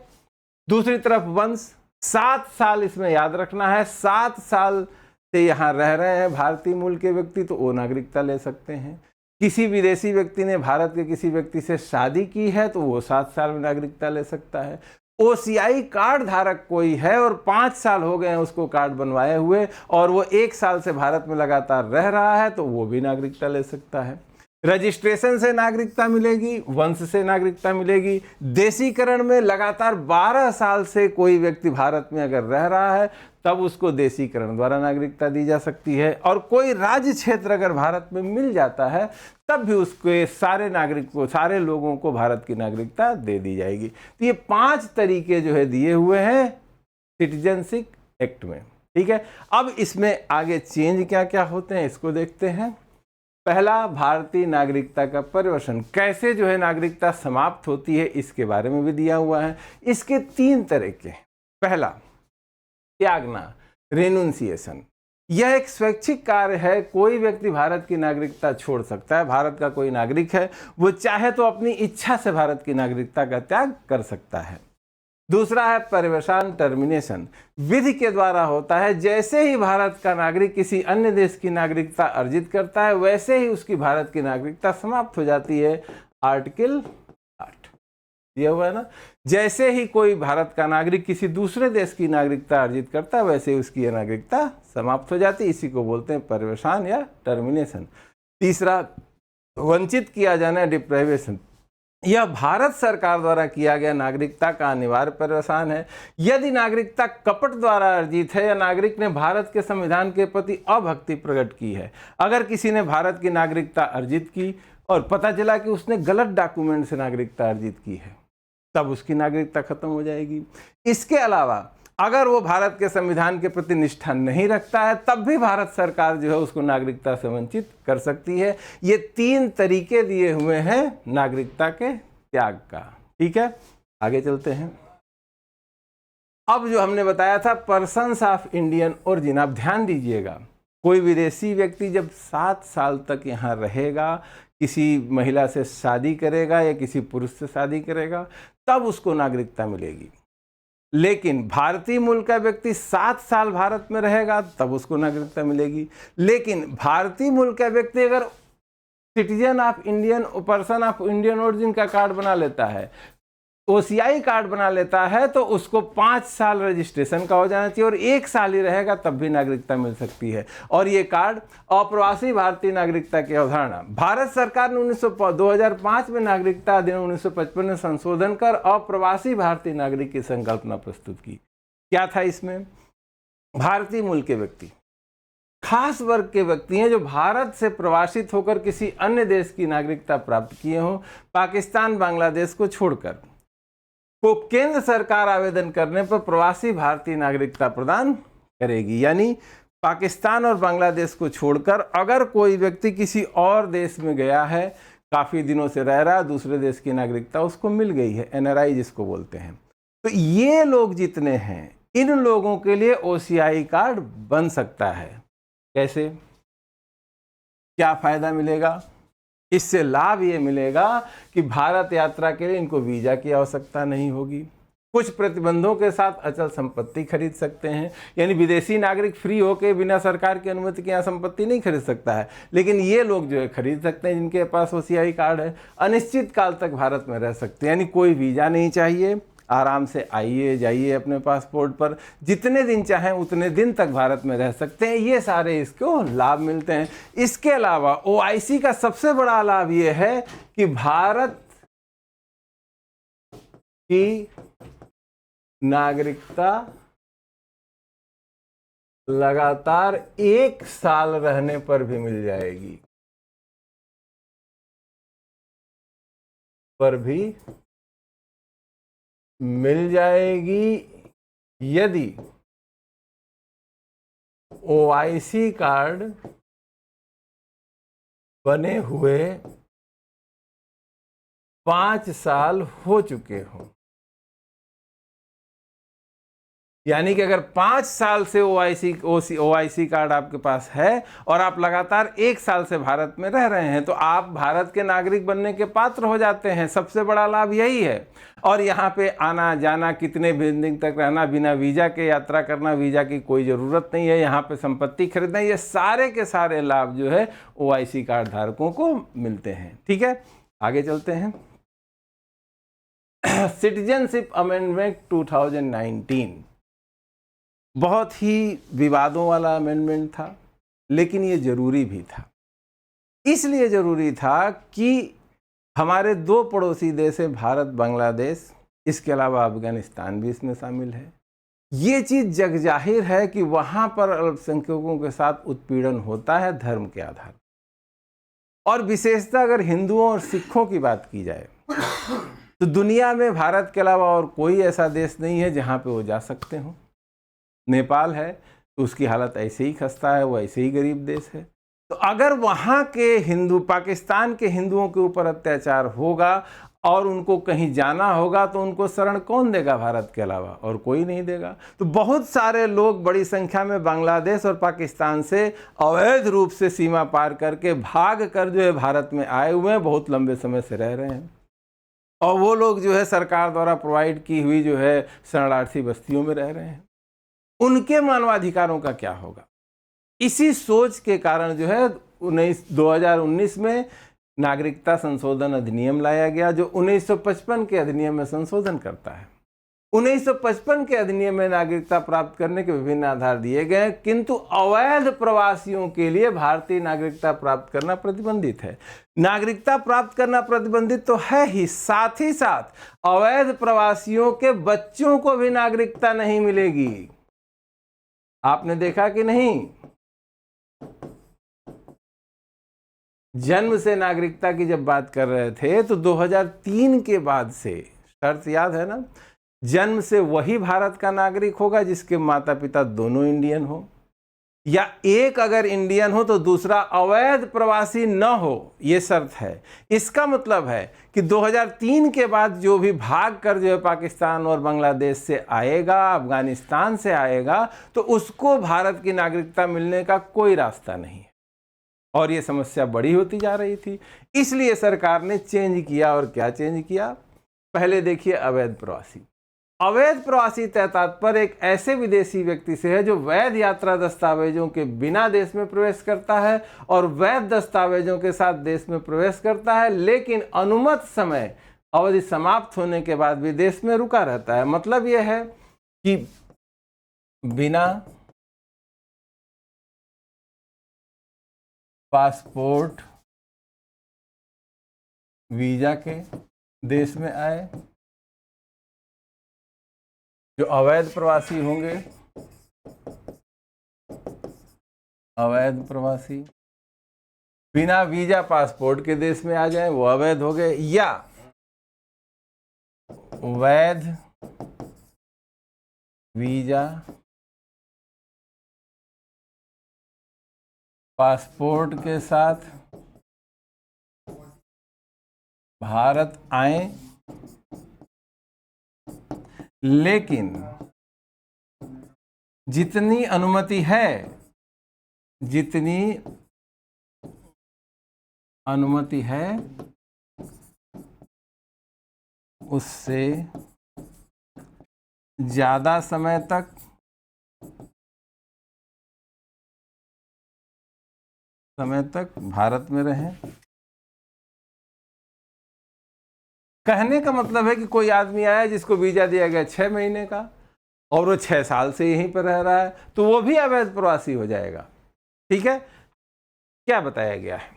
दूसरी तरफ वंश, 7 साल इसमें याद रखना है। 7 साल से यहाँ रह रहे हैं भारतीय मूल के व्यक्ति तो वो नागरिकता ले सकते हैं। किसी विदेशी व्यक्ति ने भारत के किसी व्यक्ति से शादी की है तो वो 7 साल में नागरिकता ले सकता है। ओसीआई कार्ड धारक कोई है और 5 साल हो गए हैं उसको कार्ड बनवाए हुए और वो 1 साल से भारत में लगातार रह रहा है तो वो भी नागरिकता ले सकता है। रजिस्ट्रेशन से नागरिकता मिलेगी, वंश से नागरिकता मिलेगी। देशीकरण में लगातार 12 साल से कोई व्यक्ति भारत में अगर रह रहा है तब उसको देशीकरण द्वारा नागरिकता दी जा सकती है। और कोई राज्य क्षेत्र अगर भारत में मिल जाता है तब भी उसके सारे नागरिकों, सारे लोगों को भारत की नागरिकता दे दी जाएगी। तो ये 5 तरीके जो है दिए हुए हैं सिटीजनशिप एक्ट में, ठीक है। अब इसमें आगे चेंज क्या क्या होते हैं इसको देखते हैं। पहला, भारतीय नागरिकता का परिवर्तन, कैसे जो है नागरिकता समाप्त होती है इसके बारे में भी दिया हुआ है। इसके 3 तरीके। पहला, त्यागना, रेनुंसिएशन। यह एक स्वैच्छिक कार्य है। कोई व्यक्ति भारत की नागरिकता छोड़ सकता है। भारत का कोई नागरिक है, वो चाहे तो अपनी इच्छा से भारत की नागरिकता का त्याग कर सकता है। दूसरा है परिवर्तन, टर्मिनेशन। विधि के द्वारा होता है। जैसे ही भारत का नागरिक किसी अन्य देश की नागरिकता अर्जित करता है वैसे ही उसकी भारत की नागरिकता समाप्त हो जाती है। आर्टिकल 8 ये हुआ है ना। जैसे ही कोई भारत का नागरिक किसी दूसरे देश की नागरिकता अर्जित करता है वैसे ही उसकी नागरिकता समाप्त हो जाती है। इसी को बोलते हैं परिवर्तन या टर्मिनेशन। तीसरा, वंचित किया जाना, डिप्राइवेशन। यह भारत सरकार द्वारा किया गया नागरिकता का अनिवार्य परिवर्तन है। यदि नागरिकता कपट द्वारा अर्जित है या नागरिक ने भारत के संविधान के प्रति अभक्ति प्रकट की है। अगर किसी ने भारत की नागरिकता अर्जित की और पता चला कि उसने गलत डॉक्यूमेंट से नागरिकता अर्जित की है तब उसकी नागरिकता खत्म हो जाएगी। इसके अलावा अगर वो भारत के संविधान के प्रति निष्ठा नहीं रखता है तब भी भारत सरकार जो है उसको नागरिकता से वंचित कर सकती है। ये 3 तरीके दिए हुए हैं नागरिकता के त्याग का, ठीक है। आगे चलते हैं। अब जो हमने बताया था पर्सन्स ऑफ इंडियन ओरिजिन, आप ध्यान दीजिएगा, कोई विदेशी व्यक्ति जब 7 साल तक यहाँ रहेगा, किसी महिला से शादी करेगा या किसी पुरुष से शादी करेगा तब उसको नागरिकता मिलेगी। लेकिन भारतीय मूल का व्यक्ति 7 साल भारत में रहेगा तब उसको नागरिकता मिलेगी। लेकिन भारतीय मूल का व्यक्ति अगर citizen of Indian, person of Indian origin का कार्ड बना लेता है, ओसीआई कार्ड बना लेता है तो उसको 5 साल रजिस्ट्रेशन का हो जाना चाहिए और 1 साल ही रहेगा तब भी नागरिकता मिल सकती है। और ये कार्ड अप्रवासी भारतीय नागरिकता की अवधारणा, भारत सरकार ने 2005 में नागरिकता अधिनियम 1955 में संशोधन कर अप्रवासी भारतीय नागरिक की संकल्पना प्रस्तुत की। क्या था इसमें? भारतीय मूल के व्यक्ति खास वर्ग के व्यक्ति हैं जो भारत से प्रवासित होकर किसी अन्य देश की नागरिकता प्राप्त किए हों, पाकिस्तान, बांग्लादेश को छोड़कर, को केंद्र सरकार आवेदन करने पर प्रवासी भारतीय नागरिकता प्रदान करेगी। यानी पाकिस्तान और बांग्लादेश को छोड़कर अगर कोई व्यक्ति किसी और देश में गया है, काफ़ी दिनों से रह रहा है, दूसरे देश की नागरिकता उसको मिल गई है, एनआरआई जिसको बोलते हैं, तो ये लोग जितने हैं इन लोगों के लिए ओसीआई कार्ड बन सकता है। कैसे, क्या फ़ायदा मिलेगा? इससे लाभ ये मिलेगा कि भारत यात्रा के लिए इनको वीज़ा की आवश्यकता नहीं होगी। कुछ प्रतिबंधों के साथ अचल संपत्ति खरीद सकते हैं। यानी विदेशी नागरिक फ्री होकर बिना सरकार की अनुमति के यहाँ संपत्ति नहीं खरीद सकता है, लेकिन ये लोग जो है खरीद सकते हैं जिनके पास ओसीआई कार्ड है। अनिश्चित काल तक भारत में रह सकते हैं, यानी कोई वीज़ा नहीं चाहिए, आराम से आइए जाइए अपने पासपोर्ट पर, जितने दिन चाहें उतने दिन तक भारत में रह सकते हैं। ये सारे इसको लाभ मिलते हैं। इसके अलावा ओआईसी का सबसे बड़ा लाभ ये है कि भारत की नागरिकता लगातार 1 साल रहने पर भी मिल जाएगी, मिल जाएगी यदि ओआईसी कार्ड बने हुए 5 साल हो चुके हों। यानी कि अगर 5 साल से ओआईसी कार्ड आपके पास है और आप लगातार 1 साल से भारत में रह रहे हैं तो आप भारत के नागरिक बनने के पात्र हो जाते हैं। सबसे बड़ा लाभ यही है। और यहाँ पे आना जाना, कितने दिन तक रहना, बिना वीज़ा के यात्रा करना, वीज़ा की कोई ज़रूरत नहीं है, यहाँ पे संपत्ति खरीदना, ये सारे के सारे लाभ जो है ओआईसी कार्ड धारकों को मिलते हैं। ठीक है, आगे चलते हैं। सिटीजनशिप अमेंडमेंट 2019 बहुत ही विवादों वाला अमेंडमेंट था, लेकिन ये ज़रूरी भी था। इसलिए ज़रूरी था कि हमारे 2 पड़ोसी देश हैं, भारत बांग्लादेश, इसके अलावा अफगानिस्तान भी इसमें शामिल है। ये चीज़ जग जाहिर है कि वहाँ पर अल्पसंख्यकों के साथ उत्पीड़न होता है धर्म के आधार। और विशेषतः अगर हिंदुओं और सिखों की बात की जाए तो दुनिया में भारत के अलावा और कोई ऐसा देश नहीं है जहाँ पे वो जा सकते हों। नेपाल है तो उसकी हालत ऐसे ही खस्ता है, वो ऐसे ही गरीब देश है। तो अगर वहाँ के हिंदू, पाकिस्तान के हिंदुओं के ऊपर अत्याचार होगा और उनको कहीं जाना होगा तो उनको शरण कौन देगा भारत के अलावा? और कोई नहीं देगा। तो बहुत सारे लोग बड़ी संख्या में बांग्लादेश और पाकिस्तान से अवैध रूप से सीमा पार करके भाग कर जो है भारत में आए हुए हैं, बहुत लंबे समय से रह रहे हैं। और वो लोग जो है सरकार द्वारा प्रोवाइड की हुई जो है शरणार्थी बस्तियों में रह रहे हैं। उनके मानवाधिकारों का क्या होगा? इसी सोच के कारण जो है 2019 में नागरिकता संशोधन अधिनियम लाया गया, जो 1955 के अधिनियम में संशोधन करता है। 1955 के अधिनियम में नागरिकता प्राप्त करने के विभिन्न आधार दिए गए, किंतु अवैध प्रवासियों के लिए भारतीय नागरिकता प्राप्त करना प्रतिबंधित है। नागरिकता प्राप्त करना प्रतिबंधित तो है ही साथ अवैध प्रवासियों के बच्चों को भी नागरिकता नहीं मिलेगी। आपने देखा कि नहीं? जन्म से नागरिकता की जब बात कर रहे थे तो 2003 के बाद से शर्त याद है ना, जन्म से वही भारत का नागरिक होगा जिसके माता पिता दोनों इंडियन हो, या एक अगर इंडियन हो तो दूसरा अवैध प्रवासी न हो, ये शर्त है। इसका मतलब है कि 2003 के बाद जो भी भाग कर जो है पाकिस्तान और बांग्लादेश से आएगा, अफगानिस्तान से आएगा, तो उसको भारत की नागरिकता मिलने का कोई रास्ता नहीं है। और ये समस्या बड़ी होती जा रही थी, इसलिए सरकार ने चेंज किया। और क्या चेंज किया? पहले देखिए, अवैध प्रवासी। अवैध प्रवासी तात्पर्य एक ऐसे विदेशी व्यक्ति से है जो वैध यात्रा दस्तावेजों के बिना देश में प्रवेश करता है और वैध दस्तावेजों के साथ देश में प्रवेश करता है, लेकिन अनुमत समय अवधि समाप्त होने के बाद भी देश में रुका रहता है। मतलब यह है कि बिना पासपोर्ट वीजा के देश में आए, जो अवैध प्रवासी होंगे, अवैध प्रवासी बिना वीजा पासपोर्ट के देश में आ जाए, वो अवैध हो गए, या वैध वीजा पासपोर्ट के साथ भारत आए, लेकिन जितनी अनुमति है, जितनी अनुमति है उससे ज़्यादा समय तक भारत में रहें। कहने का मतलब है कि कोई आदमी आया जिसको वीजा दिया गया 6 महीने का और वो 6 साल से यहीं पर रह रहा है, तो वो भी अवैध प्रवासी हो जाएगा। ठीक है, क्या बताया गया है?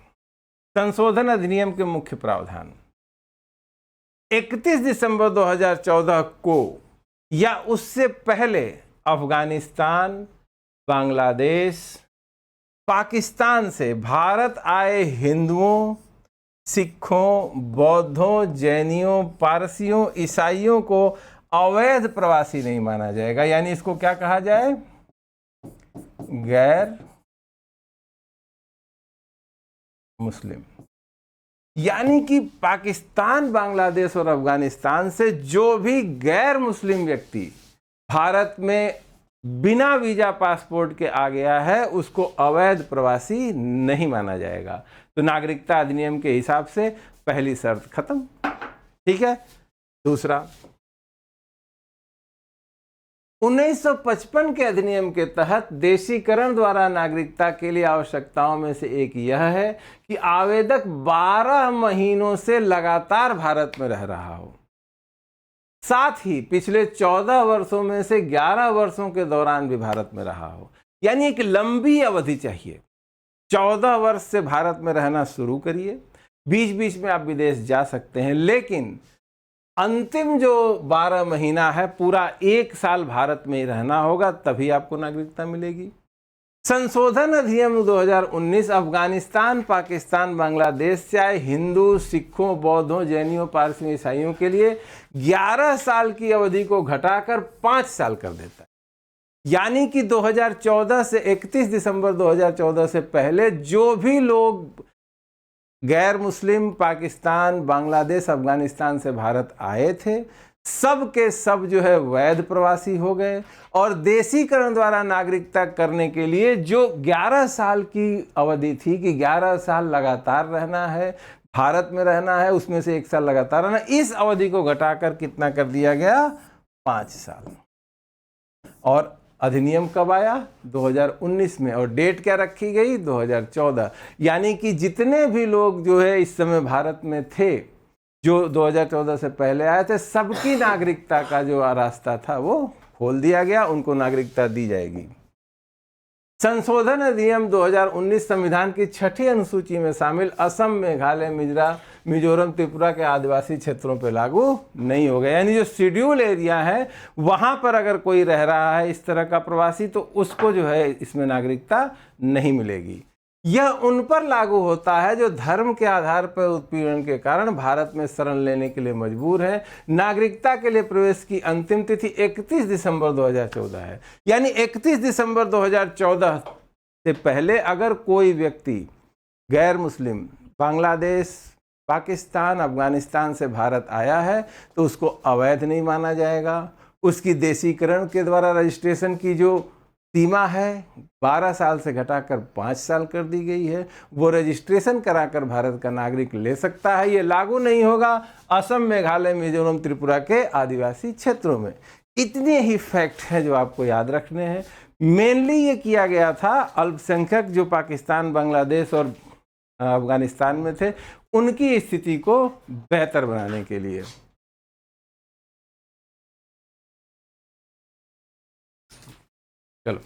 संशोधन अधिनियम के मुख्य प्रावधान 31 दिसंबर 2014 को या उससे पहले अफगानिस्तान, बांग्लादेश, पाकिस्तान से भारत आए हिंदुओं, सिखों, बौद्धों, जैनियों, पारसियों, ईसाइयों को अवैध प्रवासी नहीं माना जाएगा। यानी इसको क्या कहा जाए? गैर मुस्लिम। यानी कि पाकिस्तान, बांग्लादेश और अफगानिस्तान से जो भी गैर मुस्लिम व्यक्ति भारत में बिना वीजा पासपोर्ट के आ गया है उसको अवैध प्रवासी नहीं माना जाएगा। तो नागरिकता अधिनियम के हिसाब से पहली शर्त खत्म। ठीक है। दूसरा, 1955 के अधिनियम के तहत देशीकरण द्वारा नागरिकता के लिए आवश्यकताओं में से एक यह है कि आवेदक 12 महीनों से लगातार भारत में रह रहा हो, साथ ही पिछले 14 वर्षों में से 11 वर्षों के दौरान भी भारत में रहा हो। यानी एक लंबी अवधि चाहिए। 14 वर्ष से भारत में रहना शुरू करिए, बीच बीच में आप विदेश जा सकते हैं, लेकिन अंतिम जो 12 महीना है पूरा 1 साल भारत में ही रहना होगा, तभी आपको नागरिकता मिलेगी। संशोधन अधिनियम 2019 अफगानिस्तान, पाकिस्तान, बांग्लादेश से आए हिंदू, सिखों, बौद्धों, जैनियों, पारसियों, ईसाइयों के लिए 11 साल की अवधि को घटाकर 5 साल कर देता है। यानी कि 2014 से 31 दिसंबर 2014 से पहले जो भी लोग गैर मुस्लिम पाकिस्तान, बांग्लादेश, अफगानिस्तान से भारत आए थे, सब के सब जो है वैध प्रवासी हो गए। और देशीकरण द्वारा नागरिकता करने के लिए जो 11 साल की अवधि थी कि 11 साल लगातार रहना है, भारत में रहना है, उसमें से 1 साल लगातार रहना, इस अवधि को घटाकर कितना कर दिया गया? 5 साल। और अधिनियम कब आया? 2019 में। और डेट क्या रखी गई? 2014। यानी कि जितने भी लोग जो है इस समय भारत में थे, जो 2014 से पहले आए थे, सबकी नागरिकता का जो रास्ता था वो खोल दिया गया, उनको नागरिकता दी जाएगी। संशोधन अधिनियम 2019 संविधान की 6ठी अनुसूची में शामिल असम, मेघालय, मिजोरम, त्रिपुरा के आदिवासी क्षेत्रों पर लागू नहीं होगा। यानी जो शेड्यूल एरिया है वहां पर अगर कोई रह रहा है इस तरह का प्रवासी, तो उसको जो है इसमें नागरिकता नहीं मिलेगी। यह उन पर लागू होता है जो धर्म के आधार पर उत्पीड़न के कारण भारत में शरण लेने के लिए मजबूर है। नागरिकता के लिए प्रवेश की अंतिम तिथि 31 दिसंबर 2014 है। यानी 31 दिसंबर 2014 से पहले अगर कोई व्यक्ति गैर मुस्लिम बांग्लादेश, पाकिस्तान, अफगानिस्तान से भारत आया है तो उसको अवैध नहीं माना जाएगा। उसकी देशीकरण के द्वारा रजिस्ट्रेशन की जो सीमा है 12 साल से घटाकर 5 साल कर दी गई है। वो रजिस्ट्रेशन कराकर भारत का नागरिक ले सकता है। ये लागू नहीं होगा असम, मेघालय, मिजोरम, त्रिपुरा के आदिवासी क्षेत्रों में। इतने ही फैक्ट हैं जो आपको याद रखने हैं। मेनली ये किया गया था अल्पसंख्यक जो पाकिस्तान, बांग्लादेश और अफगानिस्तान में थे, उनकी स्थिति को बेहतर बनाने के लिए। चलो,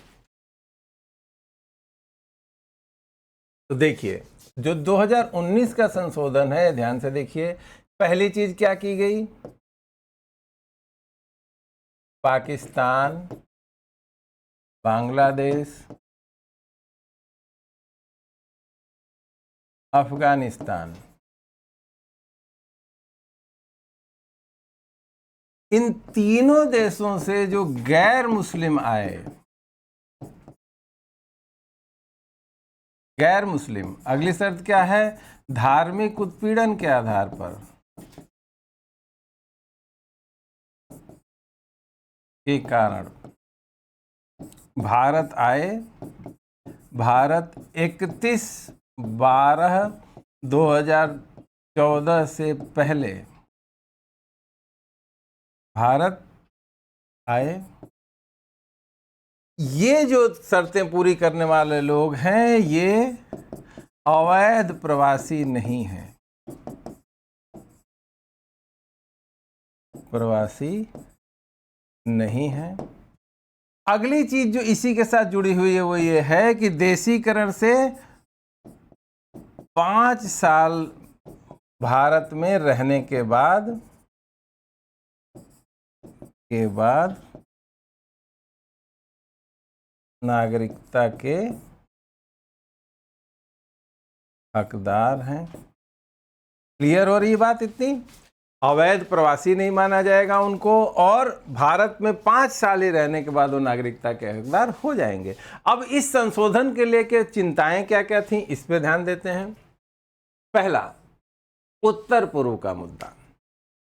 तो देखिए जो 2019 का संशोधन है, ध्यान से देखिए। पहली चीज क्या की गई? पाकिस्तान, बांग्लादेश, अफगानिस्तान, इन तीनों देशों से जो गैर मुस्लिम आए, गैर मुस्लिम, अगली शर्त क्या है? धार्मिक उत्पीड़न के आधार पर के कारण भारत आए, भारत 31/12/2014 से पहले भारत आए, ये जो शर्तें पूरी करने वाले लोग हैं ये अवैध प्रवासी नहीं हैं, प्रवासी नहीं है। अगली चीज जो इसी के साथ जुड़ी हुई है वो ये है कि देशीकरण से 5 साल भारत में रहने के बाद नागरिकता के हकदार हैं। क्लियर हो रही बात? इतनी अवैध प्रवासी नहीं माना जाएगा उनको, और भारत में 5 साल ही रहने के बाद वो नागरिकता के हकदार हो जाएंगे। अब इस संशोधन के लेके चिंताएं क्या क्या थी, इस पे ध्यान देते हैं। पहला, उत्तर पूर्व का मुद्दा।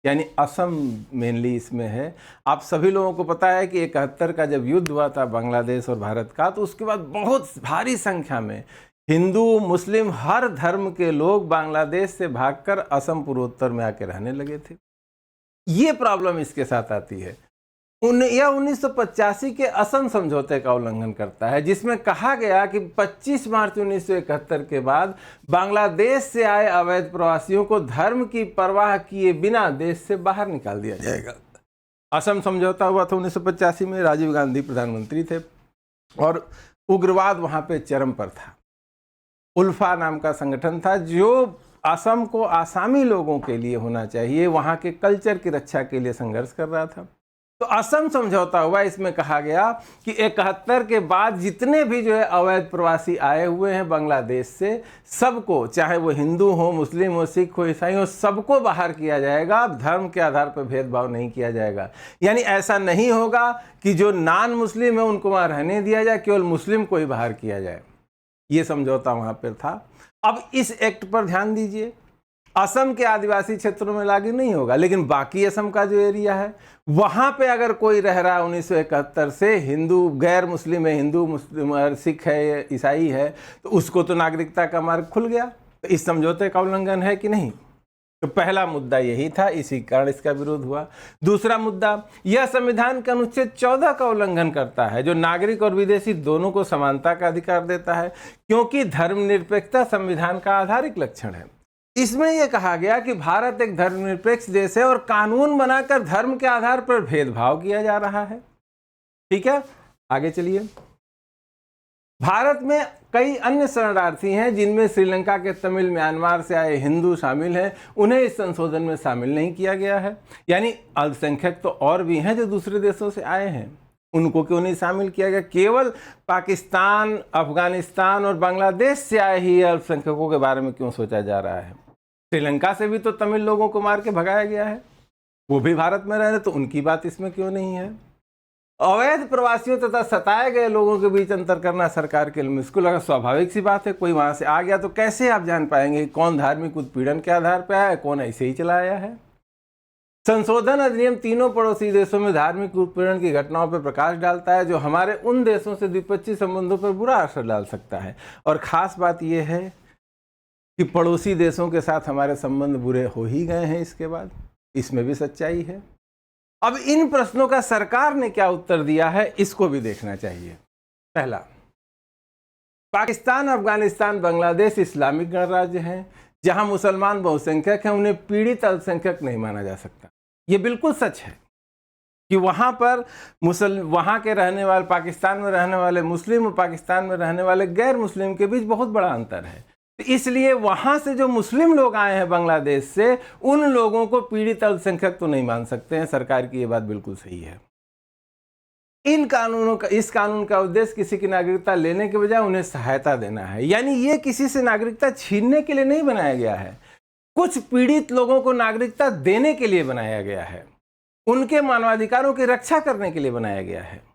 यानी असम मेनली इसमें है। आप सभी लोगों को पता है कि 71 का जब युद्ध हुआ था बांग्लादेश और भारत का, तो उसके बाद बहुत भारी संख्या में हिंदू मुस्लिम हर धर्म के लोग बांग्लादेश से भागकर असम पूर्वोत्तर में आके रहने लगे थे। ये प्रॉब्लम इसके साथ आती है। यह 1985 के असम समझौते का उल्लंघन करता है, जिसमें कहा गया कि 25 मार्च 1971 के बाद बांग्लादेश से आए अवैध प्रवासियों को धर्म की परवाह किए बिना देश से बाहर निकाल दिया जाएगा। असम समझौता हुआ था 1985 में, राजीव गांधी प्रधानमंत्री थे और उग्रवाद वहां पे चरम पर था। उल्फा नाम का संगठन था जो असम को आसामी लोगों के लिए होना चाहिए, वहां के कल्चर की रक्षा के लिए संघर्ष कर रहा था। तो असम समझौता हुआ, इसमें कहा गया कि 71 के बाद जितने भी जो है अवैध प्रवासी आए हुए हैं बांग्लादेश से, सबको, चाहे वो हिंदू हो, मुस्लिम हो, सिख हो, ईसाई हो, सबको बाहर किया जाएगा। धर्म के आधार पर भेदभाव नहीं किया जाएगा। यानी ऐसा नहीं होगा कि जो नॉन मुस्लिम है उनको वहाँ रहने दिया जाए, केवल मुस्लिम को ही बाहर किया जाए। ये समझौता वहाँ पर था। अब इस एक्ट पर ध्यान दीजिए, असम के आदिवासी क्षेत्रों में लागू नहीं होगा, लेकिन बाकी असम का जो एरिया है वहां पे अगर कोई रह रहा है 1971 से, हिंदू गैर मुस्लिम है, हिंदू मुस्लिम सिख है, ईसाई है, तो उसको तो नागरिकता का मार्ग खुल गया। तो इस समझौते का उल्लंघन है कि नहीं? तो पहला मुद्दा यही था, इसी कारण इसका विरोध हुआ। दूसरा मुद्दा, यह संविधान के अनुच्छेद 14 का उल्लंघन करता है, जो नागरिक और विदेशी दोनों को समानता का अधिकार देता है, क्योंकि धर्मनिरपेक्षता संविधान का आधारिक लक्षण है। इसमें यह कहा गया कि भारत एक धर्मनिरपेक्ष देश है और कानून बनाकर धर्म के आधार पर भेदभाव किया जा रहा है। ठीक है, आगे चलिए। भारत में कई अन्य शरणार्थी हैं जिनमें श्रीलंका के तमिल, म्यांमार से आए हिंदू शामिल हैं। उन्हें इस संशोधन में शामिल नहीं किया गया है। यानी अल्पसंख्यक तो और भी हैं जो दूसरे देशों से आए हैं, उनको क्यों नहीं शामिल किया गया? केवल पाकिस्तान, अफगानिस्तान और बांग्लादेश से आए ही अल्पसंख्यकों के बारे में क्यों सोचा जा रहा है? श्रीलंका से भी तो तमिल लोगों को मार के भगाया गया है, वो भी भारत में रह रहे, तो उनकी बात इसमें क्यों नहीं है? अवैध प्रवासियों तथा सताए गए लोगों के बीच अंतर करना सरकार के लिए मुश्किल लगा। स्वाभाविक सी बात है, कोई वहां से आ गया तो कैसे आप जान पाएंगे कौन धार्मिक उत्पीड़न के आधार पर आया है, कौन ऐसे ही चला आया है? संशोधन अधिनियम तीनों पड़ोसी देशों में धार्मिक उत्पीड़न की घटनाओं पर प्रकाश डालता है, जो हमारे उन देशों से द्विपक्षीय संबंधों पर बुरा असर डाल सकता है। और खास बात यह है कि पड़ोसी देशों के साथ हमारे संबंध बुरे हो ही गए हैं इसके बाद, इसमें भी सच्चाई है। अब इन प्रश्नों का सरकार ने क्या उत्तर दिया है, इसको भी देखना चाहिए। पहला, पाकिस्तान, अफगानिस्तान, बांग्लादेश इस्लामिक गणराज्य हैं, जहां मुसलमान बहुसंख्यक हैं, उन्हें पीड़ित अल्पसंख्यक नहीं माना जा सकता। ये बिल्कुल सच है कि वहां पर वहां के रहने वाले, पाकिस्तान में रहने वाले मुस्लिम और पाकिस्तान में रहने वाले गैर मुस्लिम के बीच बहुत बड़ा अंतर है। इसलिए वहां से जो मुस्लिम लोग आए हैं बांग्लादेश से, उन लोगों को पीड़ित अल्पसंख्यक तो नहीं मान सकते हैं। सरकार की ये बात बिल्कुल सही है। इस कानून का उद्देश्य किसी की नागरिकता लेने के बजाय उन्हें सहायता देना है। यानी ये किसी से नागरिकता छीनने के लिए नहीं बनाया गया है, कुछ पीड़ित लोगों को नागरिकता देने के लिए बनाया गया है, उनके मानवाधिकारों की रक्षा करने के लिए बनाया गया है।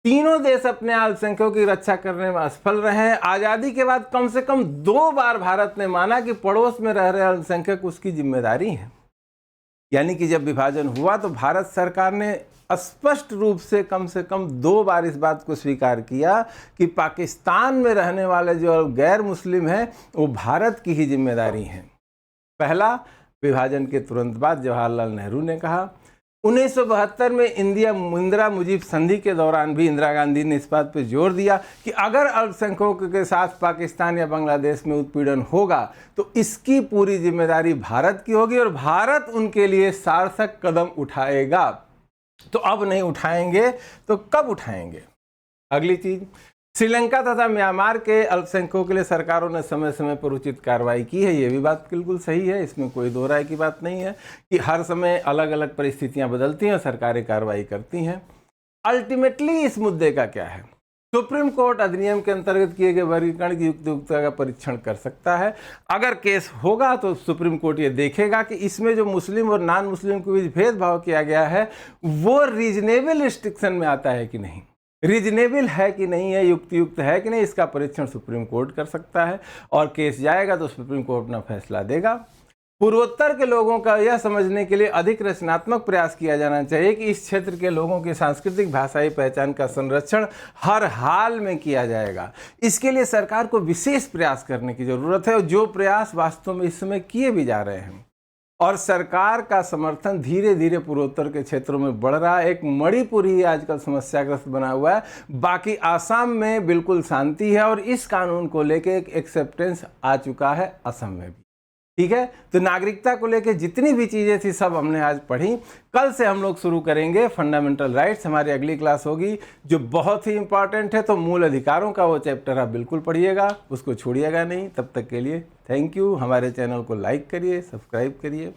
तीनों देश अपने अल्पसंख्यकों की रक्षा करने में असफल रहे हैं। आजादी के बाद कम से कम 2 बार भारत ने माना कि पड़ोस में रह रहे अल्पसंख्यक उसकी जिम्मेदारी है। यानी कि जब विभाजन हुआ तो भारत सरकार ने स्पष्ट रूप से कम 2 बार इस बात को स्वीकार किया कि पाकिस्तान में रहने वाले जो गैर मुस्लिम हैं वो भारत की ही जिम्मेदारी है। पहला, विभाजन के तुरंत बाद जवाहरलाल नेहरू ने कहा। 1972 में इंदिरा मुजीब संधि के दौरान भी इंदिरा गांधी ने इस बात पर जोर दिया कि अगर अल्पसंख्यकों के साथ पाकिस्तान या बांग्लादेश में उत्पीड़न होगा तो इसकी पूरी जिम्मेदारी भारत की होगी और भारत उनके लिए सार्थक कदम उठाएगा। तो अब नहीं उठाएंगे तो कब उठाएंगे? अगली चीज, श्रीलंका तथा म्यांमार के अल्पसंख्यकों के लिए सरकारों ने समय समय पर उचित कार्रवाई की है। ये भी बात बिल्कुल सही है, इसमें कोई दो राय की बात नहीं है कि हर समय अलग अलग परिस्थितियां बदलती हैं और सरकारें कार्रवाई करती हैं। अल्टीमेटली इस मुद्दे का क्या है? सुप्रीम कोर्ट अधिनियम के अंतर्गत किए गए वर्गीकरण की युक्तियुक्तता का परीक्षण कर सकता है। अगर केस होगा तो सुप्रीम कोर्ट ये देखेगा कि इसमें जो मुस्लिम और नॉन मुस्लिम के बीच भेदभाव किया गया है वो रीजनेबल रिस्ट्रिक्शन में आता है कि नहीं, रीजनेबल है कि नहीं है, युक्तियुक्त है कि नहीं, इसका परीक्षण सुप्रीम कोर्ट कर सकता है और केस जाएगा तो सुप्रीम कोर्ट अपना फैसला देगा। पूर्वोत्तर के लोगों का यह समझने के लिए अधिक रचनात्मक प्रयास किया जाना चाहिए कि इस क्षेत्र के लोगों की सांस्कृतिक भाषाई पहचान का संरक्षण हर हाल में किया जाएगा। इसके लिए सरकार को विशेष प्रयास करने की जरूरत है और जो प्रयास वास्तव में इस समय किए भी जा रहे हैं और सरकार का समर्थन धीरे धीरे पूर्वोत्तर के क्षेत्रों में बढ़ रहा है। एक मणिपुर ही आजकल समस्याग्रस्त बना हुआ है, बाकी आसाम में बिल्कुल शांति है और इस कानून को लेके एक एक्सेप्टेंस आ चुका है असम में भी। ठीक है, तो नागरिकता को लेके जितनी भी चीज़ें थी सब हमने आज पढ़ी। कल से हम लोग शुरू करेंगे फंडामेंटल राइट्स, हमारी अगली क्लास होगी जो बहुत ही इंपॉर्टेंट है। तो मूल अधिकारों का वो चैप्टर आप बिल्कुल पढ़िएगा, उसको छोड़िएगा नहीं। तब तक के लिए थैंक यू। हमारे चैनल को लाइक करिए, सब्सक्राइब करिए।